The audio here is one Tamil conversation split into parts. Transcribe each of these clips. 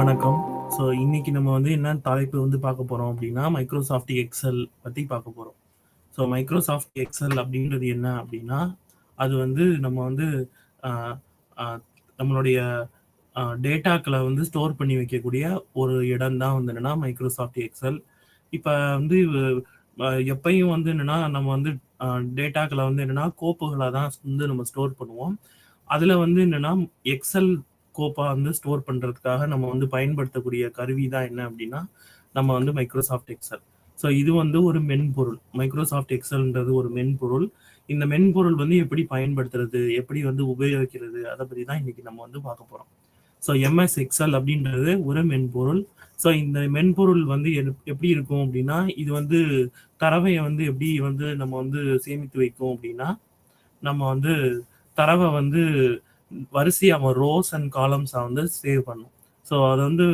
வணக்கம். ஸோ இன்னைக்கு நம்ம வந்து என்ன தலைப்பு வந்து பார்க்க போறோம் அப்படின்னா, மைக்ரோசாஃப்ட் எக்ஸெல் பத்தி பார்க்க போறோம். ஸோ மைக்ரோசாஃப்ட் எக்ஸெல் அப்படின்றது என்ன அப்படின்னா, அது வந்து நம்ம வந்து அ அ நம்மளுடைய டேட்டாக்கள வந்து ஸ்டோர் பண்ணி வைக்கக்கூடிய ஒரு இடம் தான் வந்து என்னன்னா மைக்ரோசாஃப்ட் எக்ஸெல். இப்ப வந்து எப்பயும் வந்து என்னன்னா, நம்ம வந்து அ டேட்டாக்கள வந்து என்னன்னா கோப்புகளா தான் வந்து நம்ம ஸ்டோர் பண்ணுவோம். அதுல வந்து என்னன்னா, எக்ஸெல் கோப்பா வந்து ஸ்டோர் பண்றதுக்காக நம்ம வந்து பயன்படுத்தக்கூடிய கருவி தான் என்ன அப்படின்னா, நம்ம வந்து மைக்ரோசாஃப்ட் எக்ஸெல். ஸோ இது வந்து ஒரு மென்பொருள். மைக்ரோசாஃப்ட் எக்ஸெல்ன்றது ஒரு மென்பொருள். இந்த மென்பொருள் வந்து எப்படி பயன்படுத்துறது? எப்படி வந்து உபயோகிக்கிறது? அத பத்தி தான் இன்னைக்கு நம்ம வந்து பார்க்க போறோம். ஸோ எம்எஸ் எக்ஸெல் அப்படின்றது ஒரு மென்பொருள். ஸோ இந்த மென்பொருள் வந்து எப்படி இருக்கும் அப்படின்னா, இது வந்து தரவைய வந்து எப்படி வந்து நம்ம வந்து சேமித்து வைக்கும் அப்படின்னா, நம்ம வந்து தரவ வந்து வரிசையா ரோஸ் அண்ட் காலம்ஸா வந்து சேவ் பண்ணும். ஸோ அது வந்து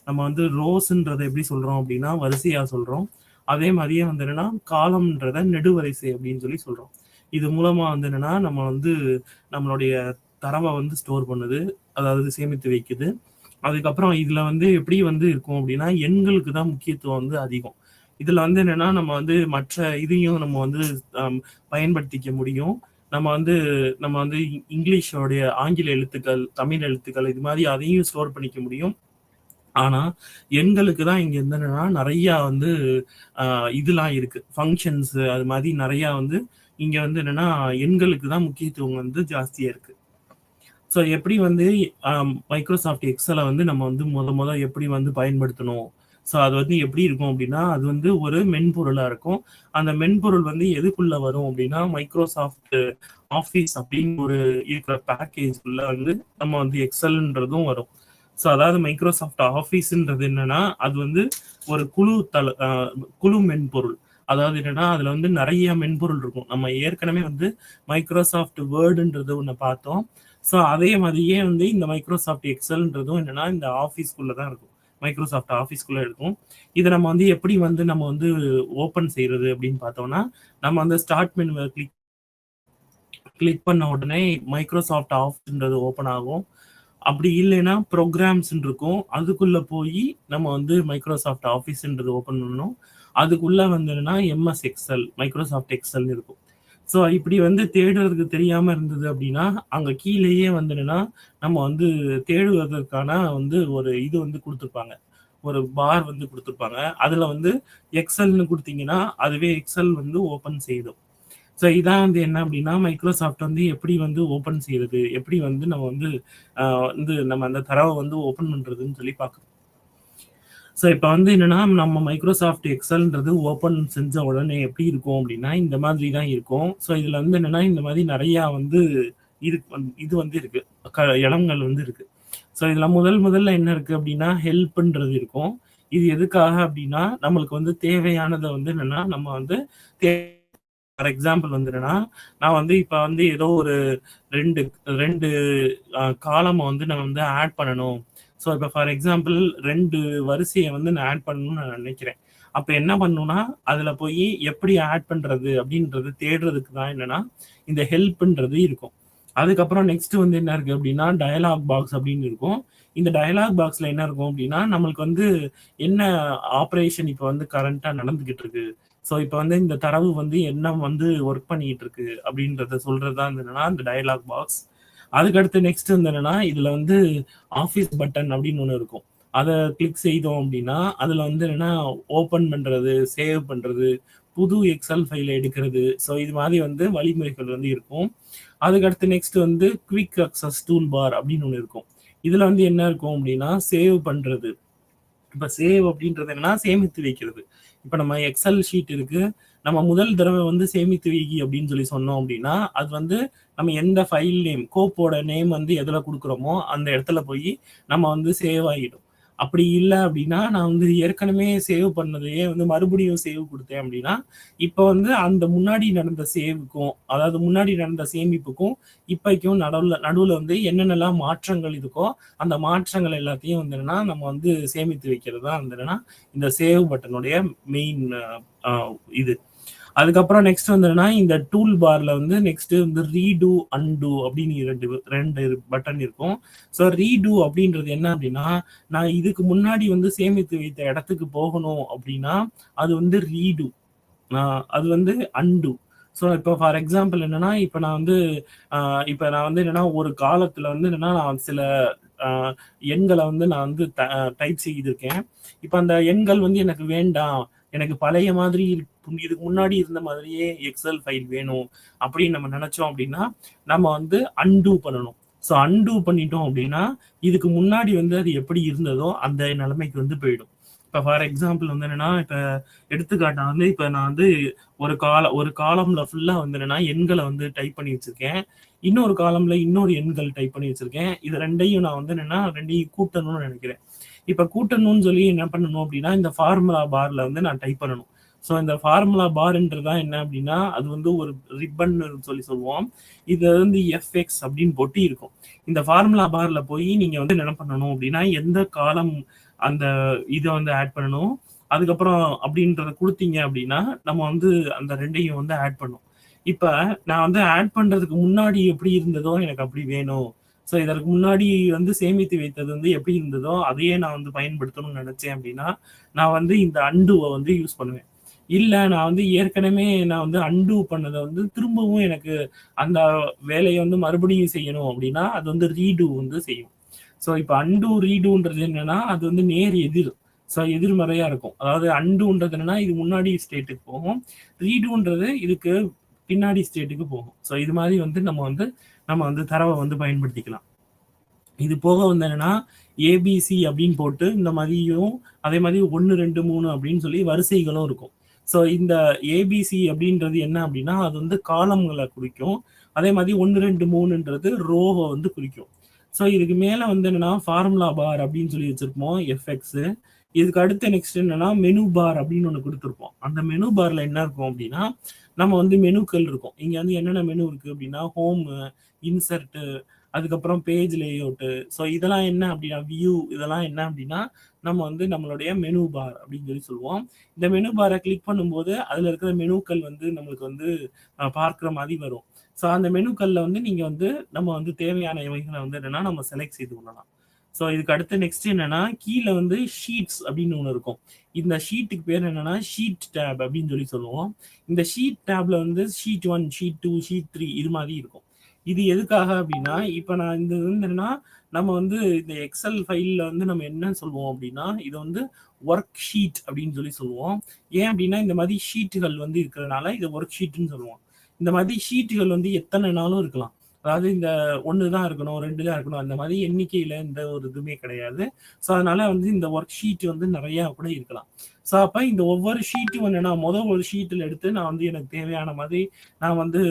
நம்ம வந்து ரோஸ்ன்றத எப்படி சொல்றோம் அப்படின்னா, வரிசையா சொல்றோம். அதே மாதிரியே வந்து என்னன்னா, காலம்ன்றத நெடுவரிசை அப்படின்னு சொல்லி சொல்றோம். இது மூலமா வந்து என்னன்னா, நம்ம வந்து நம்மளுடைய தரவ வந்து ஸ்டோர் பண்ணுது. அதாவது சேமித்து வைக்குது. அதுக்கப்புறம் இதுல வந்து எப்படி வந்து இருக்கும் அப்படின்னா, எண்களுக்கு தான் முக்கியத்துவம் வந்து அதிகம். இதுல வந்து என்னன்னா, நம்ம வந்து மற்ற இதையும் நம்ம வந்து பயன்படுத்திக்க முடியும். நம்ம வந்து இங்கிலீஷோடைய ஆங்கில எழுத்துக்கள், தமிழ் எழுத்துக்கள் இது மாதிரி அதையும் ஸ்டோர் பண்ணிக்க முடியும். ஆனா, எண்களுக்கு தான் இங்க என்னன்னா நெறையா வந்து இதெல்லாம் இருக்கு. ஃபங்ஷன்ஸ் அது மாதிரி நெறையா வந்து இங்க வந்து என்னன்னா, எண்களுக்கு தான் முக்கியத்துவம் வந்து ஜாஸ்தியா இருக்கு. ஸோ எப்படி வந்து மைக்ரோசாஃப்ட் எக்ஸல வந்து நம்ம வந்து மொத எப்படி வந்து பயன்படுத்தணும்? ஸோ அது வந்து எப்படி இருக்கும் அப்படின்னா, அது வந்து ஒரு மென்பொருளா இருக்கும். அந்த மென்பொருள் வந்து எதுக்குள்ள வரும் அப்படின்னா, மைக்ரோசாஃப்ட் ஆஃபீஸ் அப்படின்னு ஒரு இருக்கிற பேக்கேஜ் உள்ள வந்து நம்ம வந்து எக்ஸல்ன்றதும் வரும். ஸோ அதாவது மைக்ரோசாஃப்ட் ஆஃபீஸ்ன்றது என்னன்னா, அது வந்து ஒரு குழு மென்பொருள். அதாவது என்னன்னா, அதுல வந்து நெறைய மென்பொருள் இருக்கும். நம்ம ஏற்கனவே வந்து மைக்ரோசாஃப்ட் வேர்டுன்றது ஒண்ணு பார்த்தோம். ஸோ அதே மாதிரியே வந்து இந்த மைக்ரோசாஃப்ட் எக்ஸல்ன்றதும் என்னன்னா, இந்த ஆஃபீஸ்க்குள்ள தான் இருக்கும். மைக்ரோசாஃப்ட் ஆஃபீஸ்க்குள்ள இருக்கும். இத நம்ம வந்து எப்படி வந்து நம்ம வந்து ஓப்பன் செய்றது அப்படின்னு பார்த்தோம்னா, நம்ம அந்த ஸ்டார்ட் மெனுவ கிளிக் கிளிக் பண்ண உடனே மைக்ரோசாஃப்ட் ஆஃப்ன்றது ஓப்பன் ஆகும். அப்படி இல்லைன்னா ப்ரோக்ராம்ஸ்ன்னு இருக்கும். அதுக்குள்ள போயி நம்ம வந்து மைக்ரோசாஃப்ட் ஆஃபீஸ்ன்றது ஓப்பன் பண்ணணும். அதுக்குள்ள வந்து என்னன்னா எம்எஸ் எக்ஸெல், மைக்ரோசாஃப்ட் எக்ஸெல்னு இருக்கும். ஸோ இப்படி வந்து தேடுறதுக்கு தெரியாம இருந்தது அப்படின்னா, அங்க கீழேயே வந்து என்னன்னா, நம்ம வந்து தேடுவதற்கான வந்து ஒரு இது வந்து குடுத்துருப்பாங்க. ஒரு பார் வந்து குடுத்துருப்பாங்க. அதுல வந்து எக்ஸெல்ன்னு குடுத்தீங்கன்னா, அதுவே எக்ஸெல் வந்து ஓப்பன் செய்யும். ஸோ இதான் வந்து என்ன அப்படின்னா, மைக்ரோசாஃப்ட் வந்து எப்படி வந்து ஓப்பன் செய்றது? எப்படி வந்து நம்ம வந்து வந்து நம்ம அந்த தரவ வந்து ஓப்பன் பண்றதுன்னு சொல்லி பார்க்கணும். ஸோ இப்ப வந்து என்னன்னா, நம்ம மைக்ரோசாஃப்ட் எக்ஸெல்ன்றது ஓப்பன் செஞ்ச உடனே எப்படி இருக்கும் அப்படின்னா, இந்த மாதிரி தான் இருக்கும். ஸோ இதுல வந்து என்னன்னா, இந்த மாதிரி நெறையா வந்து இது வந்து இருக்கு. இடங்கள் வந்து இருக்கு. ஸோ இதுல முதல்ல என்ன இருக்கு அப்படின்னா, ஹெல்ப்ன்றது இருக்கும். இது எதுக்காக அப்படின்னா, நம்மளுக்கு வந்து தேவையானத வந்து என்னன்னா, நம்ம வந்து ஃபார் எக்ஸாம்பிள் வந்து என்னன்னா, நான் வந்து இப்ப வந்து ஏதோ ஒரு 2 2 காலம வந்து நான் வந்து ஆட் பண்ணணும். ஸோ இப்ப ஃபார் எக்ஸாம்பிள் 2 வரிசைய வந்து நான் ஆட் பண்ணணும்னு நான் நினைக்கிறேன். அப்ப என்ன பண்ணணும்னா, அதுல போயி எப்படி ஆட் பண்றது அப்படின்றது தேடுறதுக்கு தான் என்னன்னா, இந்த ஹெல்ப்ன்றது இருக்கும். அதுக்கப்புறம் நெக்ஸ்ட் வந்து என்ன இருக்கு அப்படின்னா, டயலாக் பாக்ஸ் அப்படின்னு இருக்கும். இந்த டயலாக் பாக்ஸ்ல என்ன இருக்கும் அப்படின்னா, நம்மளுக்கு வந்து என்ன ஆப்பரேஷன் இப்ப வந்து கரண்ட்டா நடந்துகிட்டு இருக்கு. ஸோ இப்ப வந்து இந்த தரவு வந்து என்ன வந்து ஒர்க் பண்ணிட்டு இருக்கு அப்படின்றத சொல்றது தான் என்னன்னா, இந்த டயலாக் பாக்ஸ். அதுக்கடுத்து நெக்ஸ்ட் வந்து என்னன்னா, இதுல வந்து ஆஃபீஸ் பட்டன் அப்படின்னு ஒண்ணு இருக்கும். அத கிளிக் செய்தோம் அப்படின்னா, அதுல வந்து என்னன்னா ஓப்பன் பண்றது, சேவ் பண்றது, புது எக்ஸெல் ஃபைல எடுக்கிறது. ஸோ இது மாதிரி வந்து வழிமுறைகள் வந்து இருக்கும். அதுக்கடுத்து நெக்ஸ்ட் வந்து குவிக் அக்சஸ் டூல் பார் அப்படின்னு ஒண்ணு இருக்கும். இதுல வந்து என்ன இருக்கும் அப்படின்னா, சேவ் பண்றது. இப்ப சேவ் அப்படின்றது என்னன்னா, சேமித்து வைக்கிறது. இப்ப நம்ம எக்ஸெல் ஷீட் இருக்கு. நம்ம முதல் தடவ வந்து சேமித்து வைக்கி அப்படின்னு சொல்லி சொன்னோம் அப்படின்னா, அது வந்து நம்ம எந்த ஃபைல் நேம், கோப்போட நேம் வந்து எதுல குடுக்குறோமோ, அந்த இடத்துல போயி நம்ம வந்து சேவ் ஆயிடும். அப்படி இல்ல அப்படின்னா, நான் வந்து ஏற்கனவே சேவ் பண்ணதையே வந்து மறுபடியும் சேவ் குடுத்தேன் அப்படின்னா, இப்ப வந்து அந்த முன்னாடி நடந்த சேவுக்கும், அதாவது முன்னாடி நடந்த சேமிப்புக்கும், இப்பைக்கும் நடுவுல வந்து என்னென்னலாம் மாற்றங்கள் இருக்கோ, அந்த மாற்றங்கள் எல்லாத்தையும் வந்து என்னன்னா, நம்ம வந்து சேமித்து வைக்கிறது தான் வந்து என்னன்னா, இந்த சேவ் பட்டனுடைய மெயின் இது. அதுக்கப்புறம் நெக்ஸ்ட் வந்துன்னா இந்த டூல் பார்ல வந்து நெக்ஸ்ட் வந்து ரீடு அன்டு அப்படின்னு ரெண்டு பட்டன் இருக்கும். ஸோ ரீடு அப்படின்றது என்ன அப்படின்னா, நான் இதுக்கு முன்னாடி வந்து சேமித்து வைத்த இடத்துக்கு போகணும் அப்படின்னா அது வந்து ரீடு. அது வந்து அன்டு. ஸோ இப்போ ஃபார் எக்ஸாம்பிள் என்னன்னா, இப்போ நான் வந்து என்னன்னா ஒரு காலத்துல வந்து என்னன்னா நான் சில எண்களை வந்து நான் வந்து டைப் செய்திருக்கேன். இப்போ அந்த எண்கள் வந்து எனக்கு வேண்டாம், எனக்கு பழைய மாதிரி இதுக்கு முன்னாடி இருந்த மாதிரியே எக்ஸல் ஃபைல் வேணும் அப்படின்னு நம்ம நினைச்சோம் அப்படின்னா நம்ம வந்து அன்டூ பண்ணணும். ஸோ அன்டூ பண்ணிட்டோம் அப்படின்னா இதுக்கு முன்னாடி வந்து அது எப்படி இருந்ததோ அந்த நிலைமைக்கு வந்து போயிடும். இப்போ ஃபார் எக்ஸாம்பிள் வந்து என்னன்னா, இப்போ எடுத்துக்காட்டா வந்து இப்போ நான் வந்து ஒரு காலம்ல ஃபுல்லா வந்து என்னன்னா எண்களை வந்து டைப் பண்ணி வச்சிருக்கேன். இன்னொரு காலம்ல இன்னொரு எண்கள் டைப் பண்ணி வச்சிருக்கேன். இது ரெண்டையும் நான் வந்து என்னன்னா ரெண்டையும் கூட்டணும்னு நினைக்கிறேன். இப்ப கூட்டணும்னு சொல்லி என்ன பண்ணணும் அப்படின்னா இந்த ஃபார்முலா பார்ல வந்து நான் டைப் பண்ணணும். ஸோ இந்த ஃபார்முலா பார்ன்றதான் என்ன அப்படின்னா அது வந்து ஒரு ரிப்பன் சொல்லி சொல்லுவோம். இது வந்து எஃப்எக்ஸ் அப்படின்னு போட்டு இருக்கும். இந்த ஃபார்முலா பார்ல போய் நீங்க வந்து என்ன பண்ணணும் அப்படின்னா எந்த காலம் அந்த இதை வந்து ஆட் பண்ணணும், அதுக்கப்புறம் அப்படின்றத கொடுத்தீங்க அப்படின்னா நம்ம வந்து அந்த ரெண்டையும் வந்து ஆட் பண்ணும். இப்ப நான் வந்து ஆட் பண்றதுக்கு முன்னாடி எப்படி இருந்ததோ எனக்கு அப்படி வேணும். ஸோ இதற்கு முன்னாடி வந்து சேமித்து வைத்தது வந்து எப்படி இருந்ததோ அதையே நான் வந்து பயன்படுத்தணும்னு நினைச்சேன் அப்படின்னா நான் வந்து இந்த அண்டுவை வந்து யூஸ் பண்ணுவேன். இல்ல நான் வந்து ஏற்கனவே நான் வந்து அன்டூ பண்ணதை வந்து திரும்பவும் எனக்கு அந்த வேலையை வந்து மறுபடியும் செய்யணும் அப்படின்னா அது வந்து ரீடூ வந்து செய்யும். ஸோ இப்போ அன்டூ ரீடூன்றது என்னன்னா அது வந்து நேர் எதிர். ஸோ எதிர்மறையா இருக்கும். அதாவது அன்டூன்றது என்னன்னா இது முன்னாடி ஸ்டேட்டுக்கு போகும், ரீடூன்றது இதுக்கு பின்னாடி ஸ்டேட்டுக்கு போகும். ஸோ இது மாதிரி வந்து நம்ம வந்து தரவை வந்து பயன்படுத்திக்கலாம். இது போக வந்து என்னன்னா ஏபிசி அப்படின்னு போட்டு இந்த மாதிரியும் அதே மாதிரி 1 2 3 அப்படின்னு சொல்லி வரிசைகளும் இருக்கும். ஸோ இந்த ஏபிசி அப்படின்றது என்ன அப்படின்னா அது வந்து காலம்களை குறிக்கும். அதே மாதிரி 1 2 3ன்றது ரோவை வந்து குறிக்கும். ஸோ இதுக்கு மேல வந்து என்னன்னா ஃபார்முலா பார் அப்படின்னு சொல்லி வச்சிருப்போம் எஃப்எக்ஸ். இதுக்கு அடுத்து நெக்ஸ்ட் என்னன்னா மெனு பார் அப்படின்னு ஒன்று கொடுத்துருப்போம். அந்த மெனு பார்ல என்ன இருக்கும் அப்படின்னா நம்ம வந்து மெனுக்கள் இருக்கும். இங்க வந்து என்னென்ன மெனு இருக்கு அப்படின்னா ஹோம், இன்சர்ட், அதுக்கப்புறம் பேஜ் லேஅவுட்டு. ஸோ இதெல்லாம் என்ன அப்படின்னா வியூ, இதெல்லாம் என்ன அப்படின்னா நம்ம வந்து நம்மளுடைய மெனு பார் அப்படின்னு சொல்லி சொல்லுவோம். இந்த மெனு பாரை கிளிக் பண்ணும்போது அதுல இருக்கிற மெனுக்கள் வந்து நம்மளுக்கு வந்து பார்க்குற மாதிரி வரும். ஸோ அந்த மெனுக்கள்ல வந்து நீங்க வந்து நம்ம வந்து தேவையான இவைகளை வந்து என்னன்னா நம்ம செலக்ட் செய்து கொள்ளலாம். ஸோ இதுக்கு அடுத்து நெக்ஸ்ட் என்னன்னா கீழே வந்து ஷீட்ஸ் அப்படின்னு ஒன்று இருக்கும். இந்த ஷீட்டுக்கு பேர் என்னன்னா ஷீட் டேப் அப்படின்னு சொல்லி சொல்லுவோம். இந்த ஷீட் டேப்ல வந்து ஷீட் 1, ஷீட் 2, ஷீட் 3 இது மாதிரி இருக்கும். இது எதுக்காக அப்படின்னா இப்போ நான் இந்த என்னன்னா நம்ம வந்து இந்த எக்ஸல் ஃபைல்ல வந்து நம்ம என்ன சொல்லுவோம் அப்படின்னா இது வந்து ஒர்க் ஷீட் அப்படின்னு சொல்லி சொல்லுவோம். ஏன் அப்படின்னா இந்த மாதிரி ஷீட்டுகள் வந்து இருக்கிறதுனால இது ஒர்க் ஷீட்னு சொல்லுவோம். இந்த மாதிரி ஷீட்டுகள் வந்து எத்தனை நாளும் இருக்கலாம். அதாவது இந்த 1 தான் இருக்கணும், 2 தான் இருக்கணும், அந்த மாதிரி எண்ணிக்கையில எந்த ஒரு இதுவுமே கிடையாது. ஸோ அதனால வந்து இந்த ஒர்க் ஷீட் வந்து நிறைய கூட இருக்கலாம். ஸோ அப்போ இந்த ஒவ்வொரு ஷீட்டும் என்னன்னா முதல் ஒரு ஷீட்டில் எடுத்து நான் வந்து எனக்கு தேவையான மாதிரி நான் வந்து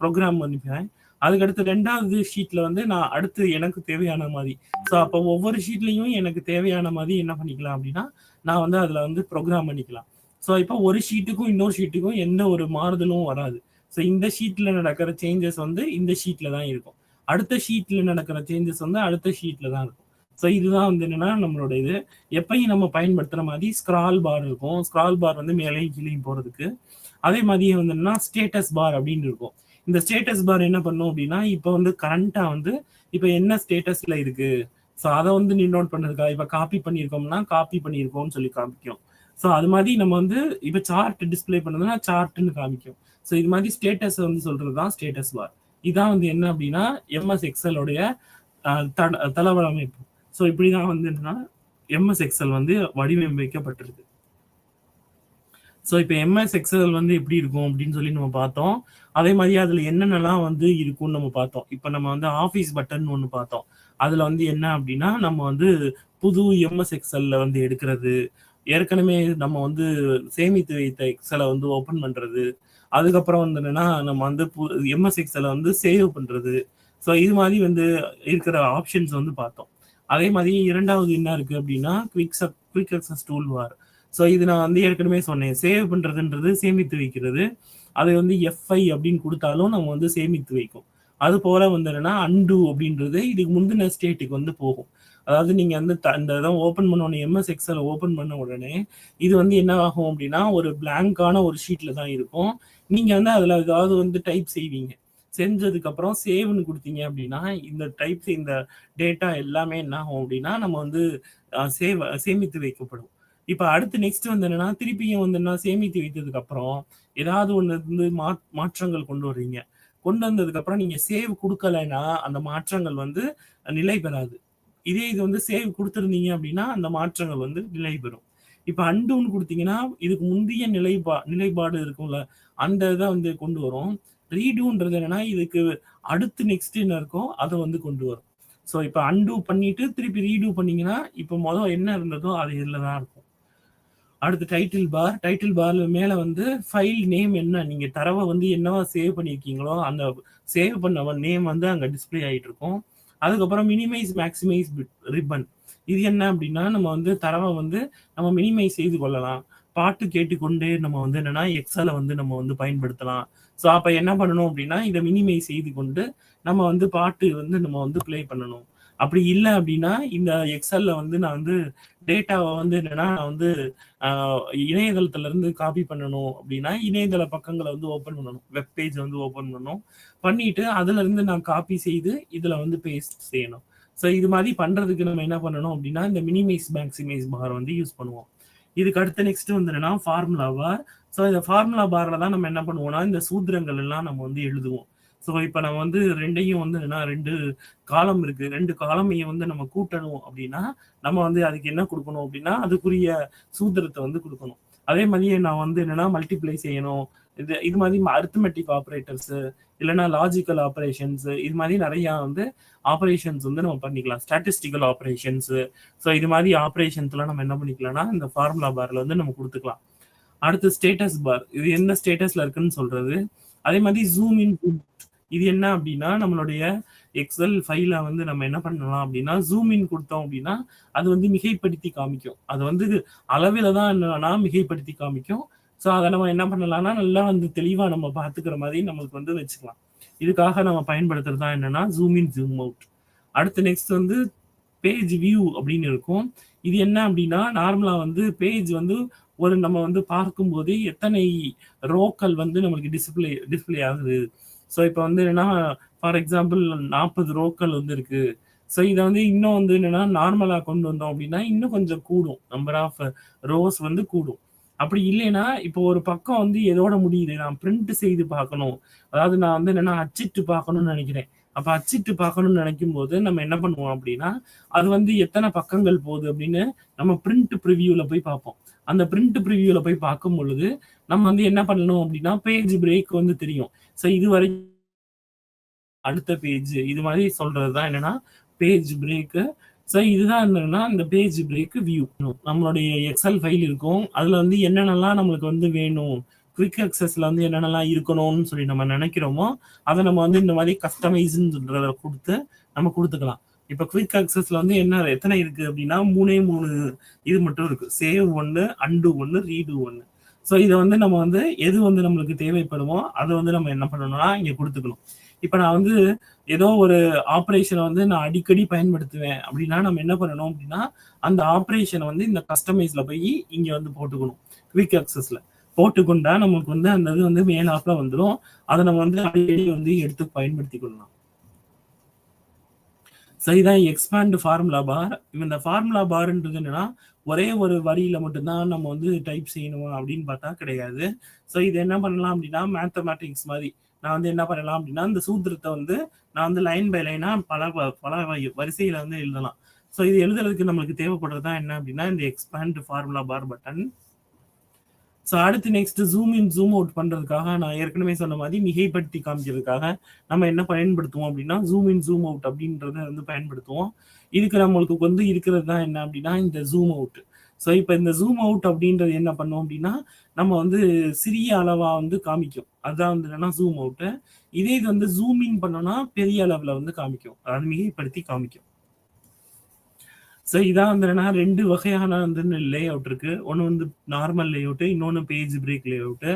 ப்ரோக்ராம் பண்ணிப்பேன். அதுக்கடுத்து 2வது ஷீட்ல வந்து நான் அடுத்து எனக்கு தேவையான மாதிரி. ஸோ அப்போ ஒவ்வொரு ஷீட்லையும் எனக்கு தேவையான மாதிரி என்ன பண்ணிக்கலாம் அப்படின்னா நான் வந்து அதில் வந்து ப்ரோக்ராம் பண்ணிக்கலாம். ஸோ இப்போ ஒரு ஷீட்டுக்கும் இன்னொரு ஷீட்டுக்கும் எந்த ஒரு மாறுதலும் வராது. ஸோ இந்த ஷீட்ல நடக்கிற சேஞ்சஸ் வந்து இந்த ஷீட்ல தான் இருக்கும், அடுத்த ஷீட்ல நடக்கிற சேஞ்சஸ் வந்து அடுத்த ஷீட்ல தான் இருக்கும். ஸோ இதுதான் வந்து என்னன்னா நம்மளோட இது எப்பயும் நம்ம பயன்படுத்துற மாதிரி ஸ்க்ரால் பார் இருக்கும். ஸ்க்ரால் பார் வந்து மேலேயும் கீழேயும் போறதுக்கு. அதே மாதிரியே வந்து என்னன்னா ஸ்டேட்டஸ் பார் அப்படின்னு இருக்கும். இந்த ஸ்டேட்டஸ் பார் என்ன பண்ணும் அப்படின்னா இப்போ வந்து கரண்டா வந்து இப்போ என்ன ஸ்டேட்டஸ்ல இருக்கு, ஸோ அதை வந்து நீ நோட் பண்ணதுக்கா இப்போ காப்பி பண்ணியிருக்கோம்னா காப்பி பண்ணியிருக்கோம்னு சொல்லி காமிக்கும். ஸோ அது மாதிரி நம்ம வந்து இப்போ சார்ட் டிஸ்பிளே பண்ணதுன்னா சார்ட்னு காமிக்கும். ஸோ இது மாதிரி ஸ்டேட்டஸ் வந்து சொல்றது தான் ஸ்டேட்டஸ் பார். இதான் வந்து என்ன அப்படின்னா எம்எஸ் எக்ஸலோடைய தளவமைப்பு. ஸோ இப்படிதான் வந்து என்னன்னா எம்எஸ் எக்ஸல் வந்து வடிவமைக்கப்பட்டிருக்கு. ஸோ இப்போ எம்எஸ் எக்ஸல் வந்து எப்படி இருக்கும் அப்படின்னு சொல்லி நம்ம பார்த்தோம். அதே மாதிரி அதில் என்னென்னலாம் வந்து இருக்கும்னு நம்ம பார்த்தோம். இப்போ நம்ம வந்து ஆஃபீஸ் பட்டன் ஒன்று பார்த்தோம். அதில் வந்து என்ன அப்படின்னா நம்ம வந்து புது எம்எஸ் எக்ஸல்ல வந்து எடுக்கிறது, ஏற்கனவே நம்ம வந்து சேமித்து வைத்த எக்ஸலை வந்து ஓப்பன் பண்ணுறது, அதுக்கப்புறம் வந்து என்னன்னா நம்ம வந்து எம்எஸ் எக்ஸலை வந்து சேவ் பண்ணுறது. ஸோ இது மாதிரி வந்து இருக்கிற ஆப்ஷன்ஸ் வந்து பார்த்தோம். அதே மாதிரி 2வது என்ன இருக்குது அப்படின்னா quick access toolbar. So இது நான் வந்து ஏற்கனவே சொன்னேன், சேவ் பண்ணுறதுன்றது சேமித்து வைக்கிறது. அது வந்து எஃப்ஐ அப்படின்னு கொடுத்தாலும் நம்ம வந்து சேமித்து வைக்கும். அது போல வந்து என்னன்னா அன்டூ அப்படின்றது இதுக்கு முந்தின ஸ்டேட்டுக்கு வந்து போகும். அதாவது நீங்க வந்து இந்த இதை ஓப்பன் பண்ண உடனே எம்எஸ் எக்ஸல் ஓப்பன் பண்ண உடனே இது வந்து என்ன ஆகும் அப்படின்னா ஒரு பிளாங்கான ஒரு ஷீட்ல தான் இருக்கும். நீங்க வந்து அதுல ஏதாவது வந்து டைப் செய்வீங்க. செஞ்சதுக்கு அப்புறம் சேவ்னு கொடுத்தீங்க அப்படின்னா இந்த டைப் இந்த டேட்டா எல்லாமே என்ன ஆகும் அப்படின்னா நம்ம வந்து சேமித்து வைக்கப்படும். இப்ப அடுத்து நெக்ஸ்ட் வந்து என்னன்னா திருப்பியும் வந்து என்ன சேமித்து வைத்ததுக்கு அப்புறம் ஏதாவது ஒண்ணு வந்து மாற்றங்கள் கொண்டு வர்றீங்க. கொண்டு வந்ததுக்கு அப்புறம் நீங்க சேவ் கொடுக்கலைன்னா அந்த மாற்றங்கள் வந்து நிலை பெறாது. இதே இது வந்து சேவ் கொடுத்துருந்தீங்க அப்படின்னா அந்த மாற்றங்கள் வந்து நிலை பெறும். இப்ப அண்டுன்னு கொடுத்தீங்கன்னா இதுக்கு முந்தைய நிலைப்பாடு இருக்கும்ல அந்த இதை வந்து கொண்டு வரும். ரீடூன்றது என்னன்னா இதுக்கு அடுத்து நெக்ஸ்ட் என்ன இருக்கோ அதை வந்து கொண்டு வரும். ஸோ இப்போ அன்டூ பண்ணிட்டு திருப்பி ரீடூ பண்ணீங்கன்னா இப்போ முதல் என்ன இருந்ததோ அது இதில் தான் இருக்கும். அடுத்து டைட்டில் பார்ல மேல வந்து ஃபைல் நேம் என்ன, நீங்க தரவை வந்து என்னவா சேவ் பண்ணியிருக்கீங்களோ அந்த சேவ் பண்ண நேம் வந்து அங்க டிஸ்பிளே ஆகிட்டு இருக்கும். அதுக்கப்புறம் மினிமைஸ் மேக்சிமைஸ் ரிப்பன், இது என்ன அப்படின்னா நம்ம வந்து தரவை வந்து நம்ம மினிமைஸ் செய்து கொள்ளலாம். பாட்டு கேட்டுக்கொண்டே நம்ம வந்து என்னன்னா எக்ஸலை வந்து நம்ம வந்து பயன்படுத்தலாம். ஸோ அப்போ என்ன பண்ணணும் அப்படின்னா இதை மினிமைஸ் செய்து கொண்டு நம்ம வந்து பாட்டு வந்து நம்ம வந்து பிளே பண்ணணும். அப்படி இல்லை அப்படின்னா இந்த எக்ஸல்ல வந்து நான் வந்து டேட்டாவை வந்து என்னன்னா நான் வந்து இணையதளத்துல இருந்து காப்பி பண்ணணும் அப்படின்னா இணையதள பக்கங்களை வந்து ஓப்பன் பண்ணணும், வெப் பேஜ் வந்து ஓப்பன் பண்ணணும். பண்ணிட்டு அதுல இருந்து நான் காப்பி செய்து இதுல வந்து பேஸ்ட் செய்யணும். ஸோ இது மாதிரி பண்றதுக்கு நம்ம என்ன பண்ணணும் அப்படின்னா இந்த மினிமைஸ் மேக்சிமைஸ் பார் வந்து யூஸ் பண்ணுவோம். இதுக்கு அடுத்து நெக்ஸ்ட் வந்து என்னன்னா ஃபார்முலா பார். ஸோ இந்த ஃபார்முலா பார்ல தான் நம்ம என்ன பண்ணுவோம்னா இந்த சூத்திரங்கள் எல்லாம் நம்ம வந்து எழுதுவோம். ஸோ இப்போ நம்ம வந்து ரெண்டையும் வந்து என்னன்னா 2 காலம் இருக்கு, 2 காலமையும் வந்து நம்ம கூட்டணும் அப்படின்னா நம்ம வந்து அதுக்கு என்ன கொடுக்கணும் அப்படின்னா அதுக்குரிய சூத்திரத்தை வந்து கொடுக்கணும். அதே மாதிரியே நான் வந்து என்னன்னா மல்டிப்ளை செய்யணும், இது மாதிரி அரித்மெட்டிக் ஆப்ரேட்டர்ஸ் இல்லைன்னா லாஜிக்கல் ஆப்ரேஷன்ஸ், இது மாதிரி நிறைய வந்து ஆப்ரேஷன்ஸ் வந்து நம்ம பண்ணிக்கலாம், ஸ்டாட்டிஸ்டிக்கல் ஆப்ரேஷன்ஸ். ஸோ இது மாதிரி ஆப்ரேஷன்ஸ்லாம் நம்ம என்ன பண்ணிக்கலாம்னா இந்த ஃபார்முலா பார்ல வந்து நம்ம கொடுத்துக்கலாம். அடுத்து ஸ்டேட்டஸ் பார், இது என்ன ஸ்டேட்டஸ்ல இருக்குன்னு சொல்றது. அதே மாதிரி ஜூம் இன், இது என்ன அப்படின்னா நம்மளுடைய எக்ஸல் ஃபைல வந்து நம்ம என்ன பண்ணலாம் அப்படின்னா ஜூம் இன் கொடுத்தோம் அப்படின்னா அது வந்து மிகைப்படுத்தி காமிக்கும். அது வந்து அளவில் தான் என்னன்னா மிகைப்படுத்தி காமிக்கும். ஸோ அதை நம்ம என்ன பண்ணலாம்னா நல்லா வந்து தெளிவாக நம்ம பார்த்துக்கிற மாதிரி நம்மளுக்கு வந்து வச்சுக்கலாம். இதுக்காக நம்ம பயன்படுத்துறது தான் என்னன்னா ஜூம் இன் ஜூம் அவுட். அடுத்து நெக்ஸ்ட் வந்து பேஜ் வியூ அப்படின்னு இருக்கும். இது என்ன அப்படின்னா நார்மலா வந்து பேஜ் வந்து ஒரு நம்ம வந்து பார்க்கும்போது எத்தனை ரோக்கள் வந்து நம்மளுக்கு டிஸ்பிளே ஆகுது. ஸோ இப்போ வந்து என்னன்னா ஃபார் எக்ஸாம்பிள் 40 ரோக்கள் வந்து இருக்கு. ஸோ இதை வந்து இன்னும் வந்து என்னன்னா நார்மலா கொண்டு வந்தோம் அப்படின்னா இன்னும் கொஞ்சம் கூடும், நம்பர் ஆஃப் ரோஸ் வந்து கூடும். அப்படி இல்லைன்னா இப்போ ஒரு பக்கம் வந்து எதோட முடியுது, நான் பிரிண்ட் செய்து பார்க்கணும், அதாவது நான் வந்து என்னன்னா அச்சிட்டு பார்க்கணும்னு நினைக்கிறேன். அப்ப அச்சிட்டு பார்க்கணும்னு நினைக்கும் போது நம்ம என்ன பண்ணுவோம் அப்படின்னா அது வந்து எத்தனை பக்கங்கள் போகுது அப்படின்னு நம்ம பிரிண்ட் ப்ரிவியூல போய் பார்ப்போம். அந்த பிரிண்ட் ப்ரிவியூல போய் பார்க்கும் பொழுது நம்ம வந்து என்ன பண்ணணும் அப்படின்னா பேஜ் பிரேக் வந்து தெரியும். ஸோ இதுவரை அடுத்த பேஜ் இது மாதிரி சொல்றதுதான் என்னன்னா பேஜ் பிரேக்கு. ஸோ இதுதான் என்னன்னா இந்த பேஜ் பிரேக் வியூ. நம்மளுடைய எக்ஸல் ஃபைல் இருக்கும், அதுல வந்து என்னென்னலாம் நம்மளுக்கு வந்து வேணும், குவிக் அக்சஸ்ல வந்து என்னென்னலாம் இருக்கணும்னு சொல்லி நம்ம நினைக்கிறோமோ அதை நம்ம வந்து இந்த மாதிரி கஸ்டமைஸ்ன்றத கொடுத்து நம்ம கொடுத்துக்கலாம். இப்ப குவிக் அக்சஸ்ல வந்து என்ன எத்தனை இருக்கு அப்படின்னா 3 இது மட்டும் இருக்கு, சேவ் 1, அண்டு 1, ரீடு 1. ஸோ இதை வந்து நம்ம வந்து எது வந்து நம்மளுக்கு தேவைப்படுமோ அதை வந்து நம்ம என்ன பண்ணணும்னா இங்க கொடுத்துக்கணும். இப்ப நான் வந்து ஏதோ ஒரு ஆப்ரேஷனை வந்து நான் அடிக்கடி பயன்படுத்துவேன் அப்படின்னா நம்ம என்ன பண்ணணும் அப்படின்னா அந்த ஆப்ரேஷனை வந்து இந்த கஸ்டமைஸ்ல போய் இங்க வந்து போட்டுக்கணும். குவிக் அக்சஸ்ல போட்டுக்கொண்டா நமக்கு வந்து அந்த இது வந்து மேலாப்ல வந்துடும். அதை நம்ம வந்து அடிக்கடி வந்து எடுத்து பயன்படுத்தி கொள்ளலாம். சரிதான் எக்ஸ்பேண்ட் ஃபார்முலா பார். இந்த ஃபார்முலா பார்ன்றது என்னன்னா ஒரே ஒரு வரியில மட்டும்தான் நம்ம வந்து டைப் செய்யணும் அப்படின்னு பார்த்தா கிடையாது. ஸோ இது என்ன பண்ணலாம் அப்படின்னா மேத்தமேட்டிக்ஸ் மாதிரி நான் வந்து என்ன பண்ணலாம் அப்படின்னா இந்த சூத்திரத்தை வந்து நான் வந்து லைன் பை லைனா பல வரிசையில வந்து எழுதலாம். ஸோ இது எழுதுறதுக்கு நம்மளுக்கு தேவைப்படுறது தான் என்ன அப்படின்னா இந்த எக்ஸ்பேண்ட் ஃபார்முலா பார் பட்டன். ஸோ அடுத்து next zoom in zoom out பண்றதுக்காக நான் ஏற்கனவே சொன்ன மாதிரி மிகைப்படுத்தி காமிக்கிறதுக்காக நம்ம என்ன பயன்படுத்துவோம் அப்படின்னா ஜூம் இன் ஜூம் அவுட் அப்படின்றத வந்து பயன்படுத்துவோம். இதுக்கு நம்மளுக்கு வந்து இருக்கிறது தான் என்ன அப்படின்னா இந்த ஜூம் அவுட். ஸோ இப்போ இந்த ஜூம் அவுட் அப்படின்றது என்ன பண்ணோம் அப்படின்னா நம்ம வந்து சிறிய அளவா வந்து காமிக்கும், அதுதான் வந்து என்னன்னா ஜூம் அவுட்டு. இதே இது வந்து ஜூம் இன் பண்ணோம்னா பெரிய அளவுல வந்து காமிக்கும், அதாவது மிகைப்படுத்தி காமிக்கும். ஸோ இதான் வந்து என்னன்னா 2 வகையான வந்து லே அவுட் இருக்கு. ஒன்று வந்து நார்மல் லே அவுட்டு, இன்னொன்று page break layout.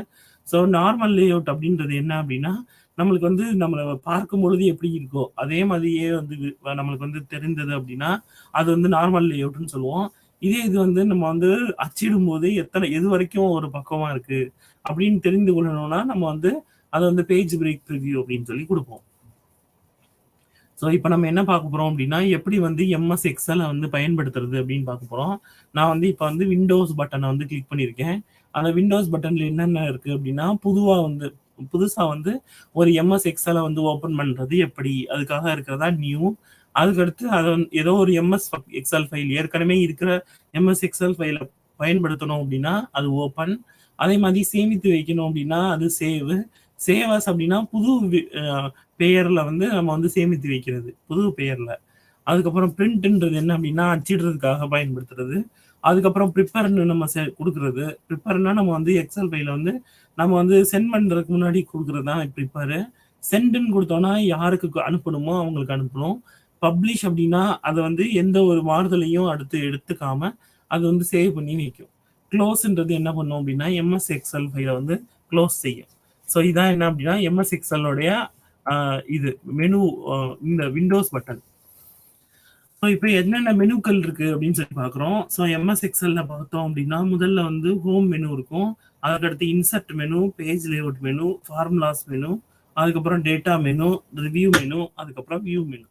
So normal layout அப்படின்றது என்ன அப்படின்னா நம்மளுக்கு வந்து நம்மள பார்க்கும்பொழுது எப்படி இருக்கோ, அதே மாதிரியே வந்து நம்மளுக்கு வந்து தெரிந்தது அப்படின்னா, அது வந்து நார்மல் லேஅவுட்ன்னு சொல்லுவோம். இதே இது வந்து நம்ம வந்து அச்சிடும்போது எது வரைக்கும் ஒரு பக்கமா இருக்கு அப்படின்னு தெரிந்து கொள்ளணும்னா, நம்ம வந்து அத வந்து பேஜ் பிரேக் பிரிவ்யூ அப்படின்னு சொல்லி குடுப்போம். ஸோ, இப்ப நம்ம என்ன பார்க்க போறோம் அப்படின்னா, எப்படி வந்து எம்எஸ் எக்ஸல வந்து பயன்படுத்துறது அப்படின்னு பார்க்க போறோம். நான் வந்து இப்ப வந்து விண்டோஸ் பட்டன வந்து கிளிக் பண்ணியிருக்கேன். அந்த விண்டோஸ் பட்டன்ல என்னென்ன இருக்கு அப்படின்னா, புதுசா வந்து ஒரு எம்எஸ் எக்ஸல வந்து ஓப்பன் பண்றது எப்படி? அதுக்காக இருக்கிறதா நியூ. அதுக்கடுத்து அத ஏதோ ஒரு எம்எஸ் எக்ஸல் ஃபைல் ஏற்கனவே இருக்கிற எம்எஸ் எக்ஸல் ஃபைல பயன்படுத்தணும் அப்படின்னா, அது ஓப்பன். அதே மாதிரி சேமித்து வைக்கணும் அப்படின்னா, அது சேவ். சேவ் அஸ் அப்படின்னா புது பெயர்ல வந்து நம்ம வந்து சேமித்து வைக்கிறது. புது பெயர்ல. அதுக்கப்புறம் பிரிண்ட்ன்றது என்ன அப்படின்னா, அச்சிடுறதுக்காக பயன்படுத்துறது. அதுக்கப்புறம் ப்ரிப்பேர்ன்னு நம்ம குடுக்குறது. ப்ரிப்பேர்னா நம்ம வந்து எக்ஸல் ஃபைல வந்து நம்ம வந்து சென்ட் பண்றதுக்கு முன்னாடி குடுக்குறது தான் ப்ரிப்பேரு. சென்ட்ன்னு குடுத்தோம்னா யாருக்கு அனுப்பணுமோ அவங்களுக்கு அனுப்பணும். பப்ளிஷ் அப்படின்னா, அத வந்து எந்த ஒரு மாறுதலையும் அடுத்து எடுத்துக்காம, அது வந்து சேவ் பண்ணி வைக்கும். க்ளோஸ்ன்றது என்ன பண்ணும் அப்படின்னா, எம்எஸ் எக்ஸல் ஃபைல வந்து க்ளோஸ் செய்யும். ஸோ இதான் என்ன அப்படின்னா, எம்எஸ் எக்ஸலோடைய அ இது மெனு இந்த விண்டோஸ் பட்டன். ஸோ இப்ப என்னென்ன மெனுக்கள் இருக்கு அப்படின்னு சொல்லி பார்க்குறோம். ஸோ எம்எஸ் எக்ஸல்ல பார்த்தோம் அப்படின்னா, முதல்ல வந்து ஹோம் மெனு இருக்கும். அதுக்கடுத்து insert menu, page layout menu, formulas menu, அதுக்கப்புறம் டேட்டா மெனு, ரிவ்யூ மெனு, அதுக்கப்புறம் வியூ மெனு.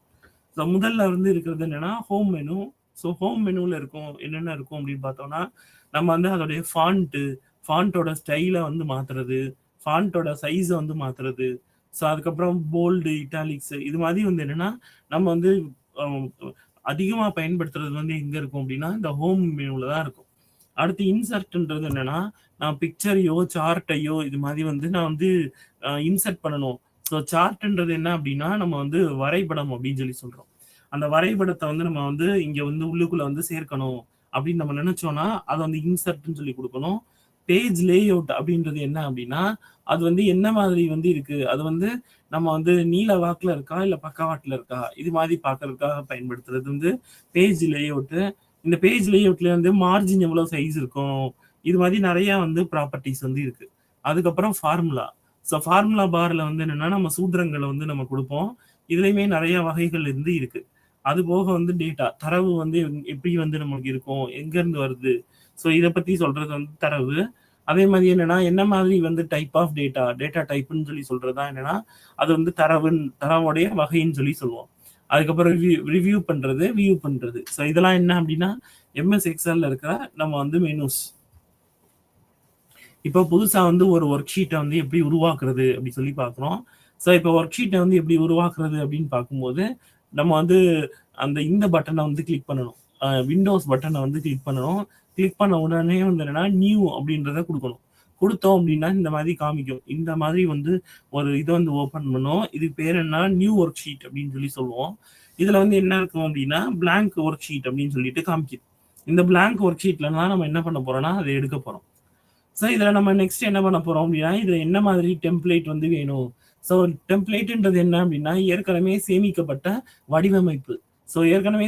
ஸோ முதல்ல வந்து இருக்கிறது என்னன்னா ஹோம் மெனு. ஸோ ஹோம் மெனுல இருக்கும் என்னென்ன இருக்கும் அப்படின்னு பார்த்தோம்னா, நம்ம வந்து அதோடைய ஃபாண்ட்டோட ஸ்டைல வந்து மாத்துறது, ஃபாண்ட்டோட சைஸ வந்து மாத்துறது. ஸோ அதுக்கப்புறம் போல்டு, இட்டாலிக்ஸ் இது மாதிரி வந்து என்னன்னா, நம்ம வந்து அ அதிகமா பயன்படுத்துறது வந்து எங்க இருக்கும் அப்படின்னா, இந்த ஹோம் மெனுல தான் இருக்கும். அடுத்து இன்சர்ட்ன்றது என்னன்னா, நான் பிக்சரையோ, சார்ட்டையோ இது மாதிரி வந்து நான் வந்து இன்சர்ட் பண்ணணும். ஸோ சார்ட்ன்றது என்ன அப்படின்னா, நம்ம வந்து வரைபடம் அப்படின்னு சொல்லி சொல்றோம். அந்த வரைபடத்த வந்து நம்ம வந்து இங்க வந்து உள்ளுக்குள்ள வந்து சேர்க்கணும் அப்படின்னு நம்ம நினைச்சோம்னா, அத வந்து இன்சர்ட்ன்னு சொல்லி குடுக்கணும். பேஜ் லேஅவுட் அப்படின்றது என்ன அப்படின்னா, அது வந்து என்ன மாதிரி வந்து இருக்கு? அது வந்து நம்ம வந்து நீல வாக்குல இருக்கா? இல்ல பக்கவாட்டுல இருக்கா? இது மாதிரி பார்க்கறதுக்காக பயன்படுத்துறது வந்து பேஜ் லேஅவுட். இந்த பேஜ் லேஅவுட்ல வந்து மார்ஜின் எவ்வளவு சைஸ் இருக்கும்? இது மாதிரி நெறைய வந்து ப்ராப்பர்ட்டீஸ் வந்து இருக்கு. அதுக்கப்புறம் ஃபார்முலா. ஸோ ஃபார்முலா பார்ல வந்து என்னன்னா, நம்ம சூத்திரங்கள வந்து நம்ம குடுப்போம். இதுலயுமே நெறைய வகைகள் வந்து இருக்கு. அது போக வந்து டேட்டா. தரவு வந்து எப்படி வந்து நமக்கு இருக்கும்? எங்கருந்து வருது? ஸோ இத பத்தி சொல்றது வந்து தரவு. அதே மாதிரி என்னன்னா, என்ன மாதிரி வந்து டைப் ஆஃப் டேட்டா டைப்ன்னு சொல்லி சொல்றது தான் என்னன்னா, அது வந்து தரவுடைய வகைன்னு சொல்லி சொல்லுவோம். அதுக்கப்புறம் ரிவ்யூ பண்றது, வியூ பண்றது. ஸோ இதெல்லாம் என்ன அப்படின்னா, எம்எஸ் எக்ஸல்ல இருக்கிற நம்ம வந்து மெனூஸ். இப்போ புதுசா வந்து ஒரு ஒர்க் ஷீட்ட வந்து எப்படி உருவாக்குறது அப்படி சொல்லி பார்க்குறோம். ஸோ இப்போ ஒர்க் ஷீட்ட வந்து எப்படி உருவாக்குறது அப்படின்னு பார்க்கும்போது, நம்ம வந்து இந்த பட்டன வந்து கிளிக் பண்ணணும். விண்டோஸ் பட்டன வந்து கிளிக் பண்ணணும். கிளிக் பண்ண உடனே வந்து என்னன்னா, நியூ அப்படின்றத குடுக்கணும். குடுத்தோம் அப்படின்னா, இந்த மாதிரி காமிக்கும். இந்த மாதிரி வந்து ஒரு இத வந்து ஓப்பன் பண்ணும். இதுக்கு பேர் என்ன நியூ ஒர்க் ஷீட் அப்படின்னு சொல்லி சொல்லுவோம். இதுல வந்து என்ன இருக்கும் அப்படின்னா, பிளாங்க் ஒர்க் ஷீட் அப்படின்னு சொல்லிட்டு காமிக்குது. இந்த பிளாங்க் ஒர்க் ஷீட்ல தான் நம்ம என்ன பண்ண போறோம்னா, அத எடுக்க போறோம். ஸோ இதில நம்ம நெக்ஸ்ட் என்ன பண்ண போறோம் அப்படின்னா, இதில என்ன மாதிரி டெம்ப்ளேட் வந்து வேணும். ஸோ டெம்ப்ளேட்ன்றது என்ன அப்படின்னா, ஏற்கனவே சேமிக்கப்பட்ட வடிவமைப்பு. ஸோ ஏற்கனவே